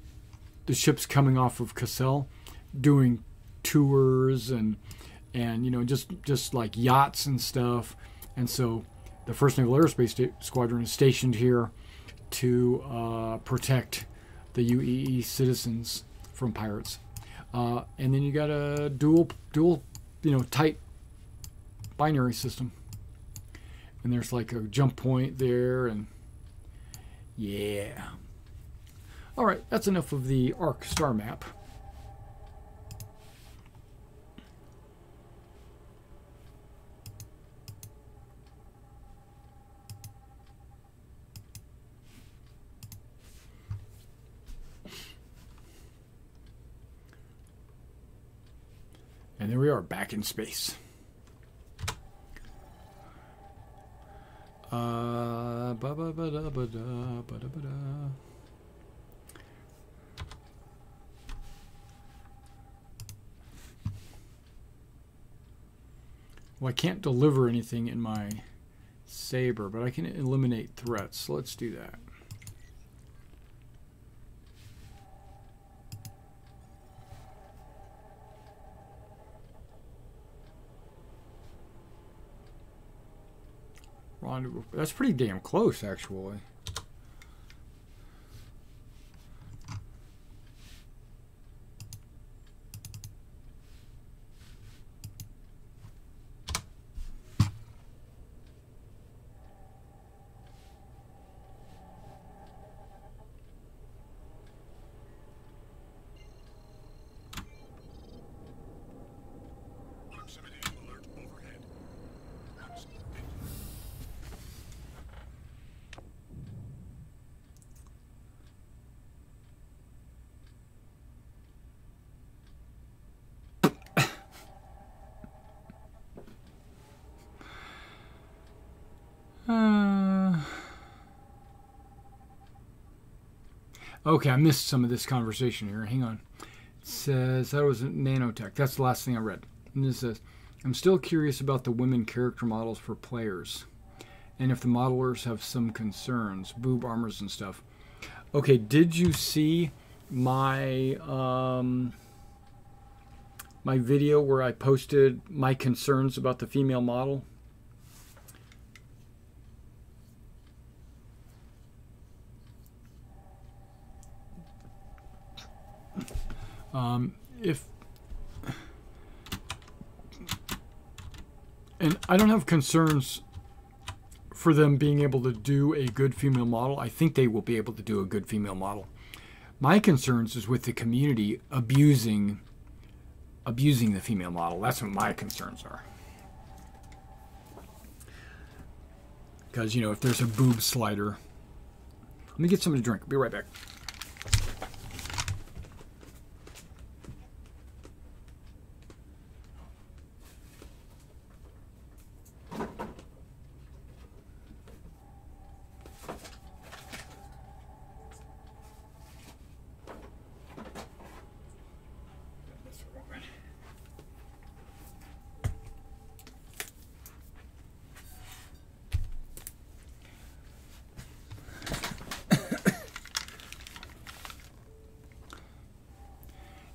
the ships coming off of Cassel, doing tours and you know, just like yachts and stuff. And so the 1st Naval Aerospace Squadron is stationed here to protect the UEE citizens from pirates. And then you got a dual, you know, tight binary system. And there's like a jump point there, and yeah. All right, that's enough of the Arc star map. And there we are, back in space. Ba-ba-ba-da-ba-da, ba-da-ba-da. Well, I can't deliver anything in my saber, but I can eliminate threats. So let's do that. Rendezvous. That's pretty damn close, actually. Proximity alert overhead. Okay, I missed some of this conversation here. Hang on. It says that was nanotech. That's the last thing I read. And it says, I'm still curious about the women character models for players, and if the modelers have some concerns, boob armors and stuff. Okay, did you see my my video where I posted my concerns about the female model? And I don't have concerns for them being able to do a good female model. I think they will be able to do a good female model. My concerns is with the community abusing the female model. That's what my concerns are. Because, you know, if there's a boob slider. Let me get something to drink. I'll be right back.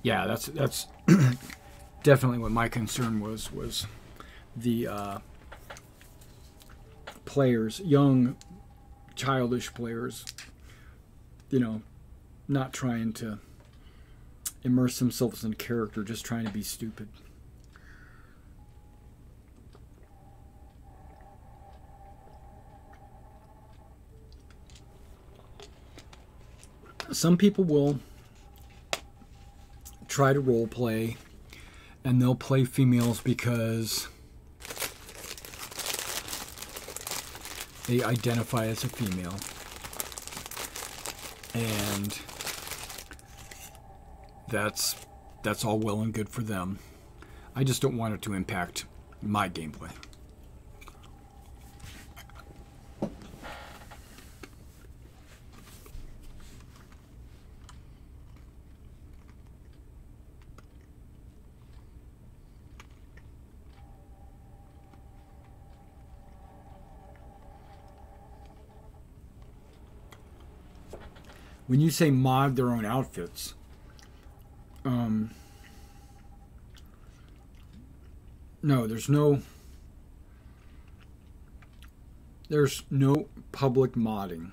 Yeah, that's definitely what my concern was the players, young, childish players, you know, not trying to immerse themselves in character, just trying to be stupid. Some people will try to role play, and they'll play females because they identify as a female, and that's all well and good for them. I just don't want it to impact my gameplay. When you say mod their own outfits, no, there's no public modding.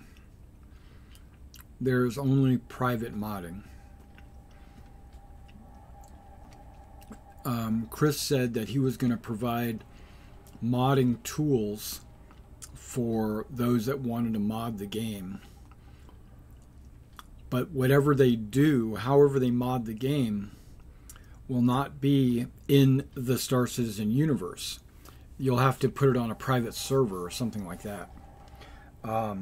There's only private modding. Chris said that he was going to provide modding tools for those that wanted to mod the game. But whatever they do, however they mod the game, will not be in the Star Citizen universe. You'll have to put it on a private server or something like that. Now,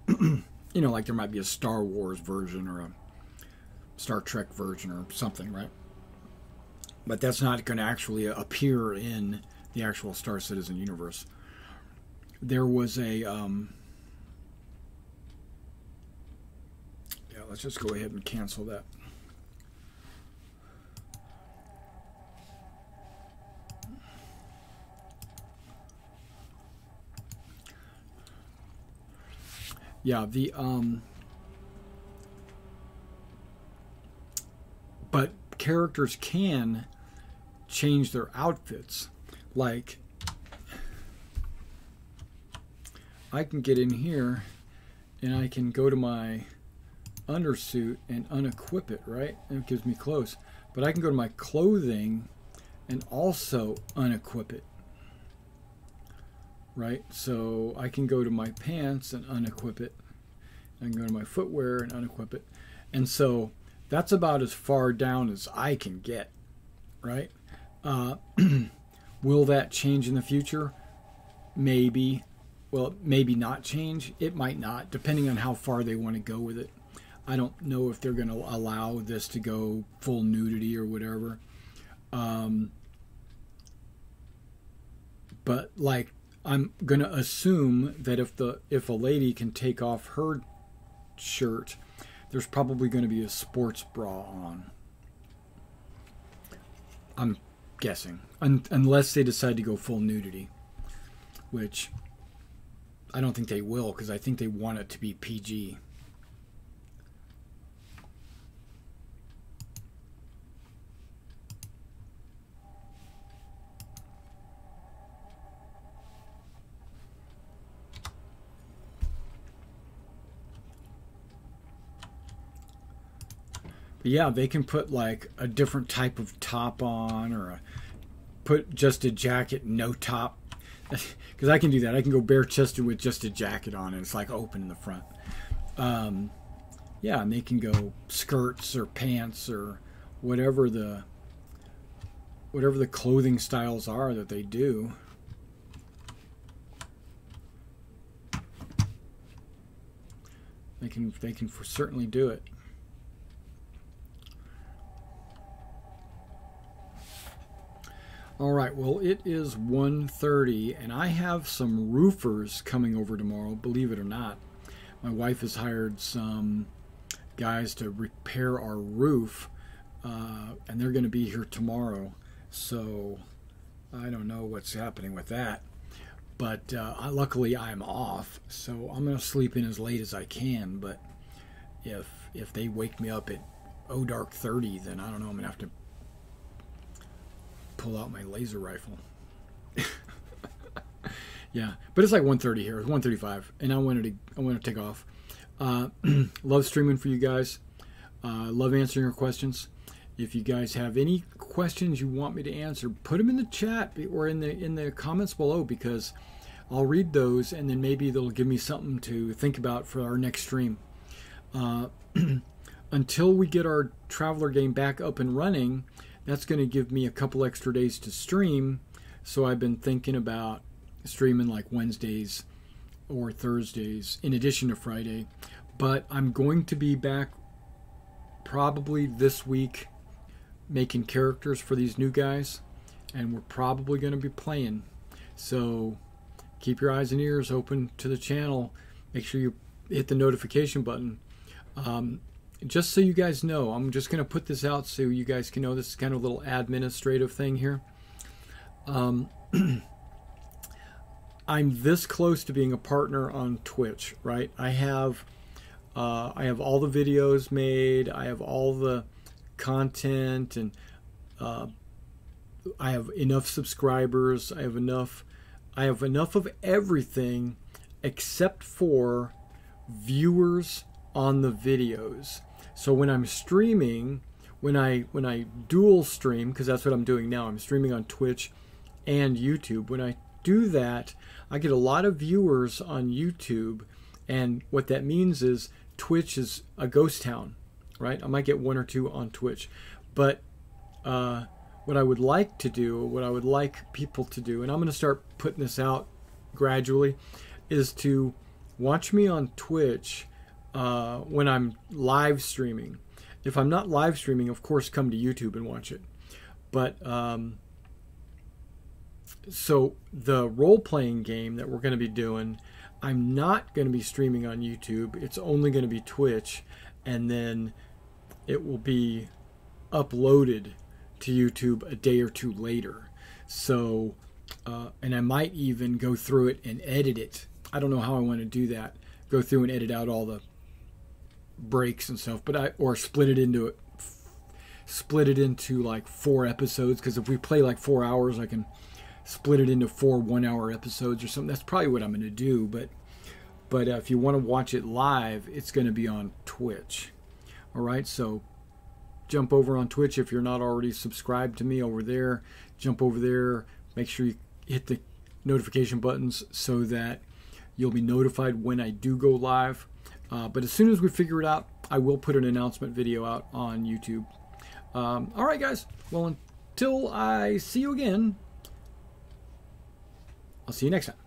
you know, like there might be a Star Wars version or a Star Trek version or something, right? but that's not going to actually appear in the actual Star Citizen universe. There was a yeah, let's just go ahead and cancel that. Yeah, the but characters can change their outfits. Like, I can get in here and I can go to my undersuit and unequip it, right? And it gives me clothes. But I can go to my clothing and also unequip it, right? So I can go to my pants and unequip it. I can go to my footwear and unequip it. And so that's about as far down as I can get, right? Will that change in the future? Maybe. Well, maybe not change. It might not, depending on how far they want to go with it. I don't know if they're going to allow this to go full nudity or whatever. But like, I'm going to assume that if a lady can take off her shirt, there's probably going to be a sports bra on. I'm guessing. Unless they decide to go full nudity. Which I don't think they will, because I think they want it to be PG. But yeah, they can put like a different type of top on, or put just a jacket, no top. Because I can do that. I can go bare chested with just a jacket on, and it's like open in the front. Yeah, and they can go skirts or pants or whatever the clothing styles are that they do. They can certainly do it. All right, well, it is 1:30, and I have some roofers coming over tomorrow, believe it or not. My wife has hired some guys to repair our roof, and they're going to be here tomorrow. So I don't know what's happening with that. But luckily I'm off, so I'm going to sleep in as late as I can. But if they wake me up at dark 30, then I don't know, I'm going to have to pull out my laser rifle. Yeah, but it's like 1:30 here. It's 1:35, and I wanted to take off. Love streaming for you guys. Love answering your questions. If you guys have any questions you want me to answer, put them in the chat or in the comments below, because I'll read those, and then maybe they'll give me something to think about for our next stream. Until we get our Traveler game back up and running, that's going to give me a couple extra days to stream. So I've been thinking about streaming like Wednesdays or Thursdays in addition to Friday. But I'm going to be back probably this week making characters for these new guys. And we're probably going to be playing. So keep your eyes and ears open to the channel. Make sure you hit the notification button. Just so you guys know, I'm just going to put this out so you guys can know this is kind of a little administrative thing here. I'm this close to being a partner on Twitch, right? I have all the videos made. I have all the content, and I have enough subscribers. I have enough of everything except for viewers on the videos. So when I'm streaming, when I dual stream, because that's what I'm doing now, I'm streaming on Twitch and YouTube. When I do that, I get a lot of viewers on YouTube, and what that means is Twitch is a ghost town, right? I might get one or two on Twitch, but what I would like to do, what I would like people to do, and I'm going to start putting this out gradually, is to watch me on Twitch when I'm live streaming. If I'm not live streaming, of course, come to YouTube and watch it. But so the role-playing game that we're going to be doing, I'm not going to be streaming on YouTube. It's only going to be Twitch, and then it will be uploaded to YouTube a day or two later. So, and I might even go through it and edit it. I don't know how I want to do that. Go through and edit out all the breaks and stuff, or split it into like 4 episodes. Because if we play like 4 hours, I can split it into 4 1-hour episodes or something. That's probably what I'm going to do. But if you want to watch it live, it's going to be on Twitch. All right, so jump over on Twitch if you're not already subscribed to me over there. Jump over there. Make sure you hit the notification buttons so that you'll be notified when I do go live. But as soon as we figure it out, I will put an announcement video out on YouTube. All right, guys. Well, until I see you again, I'll see you next time.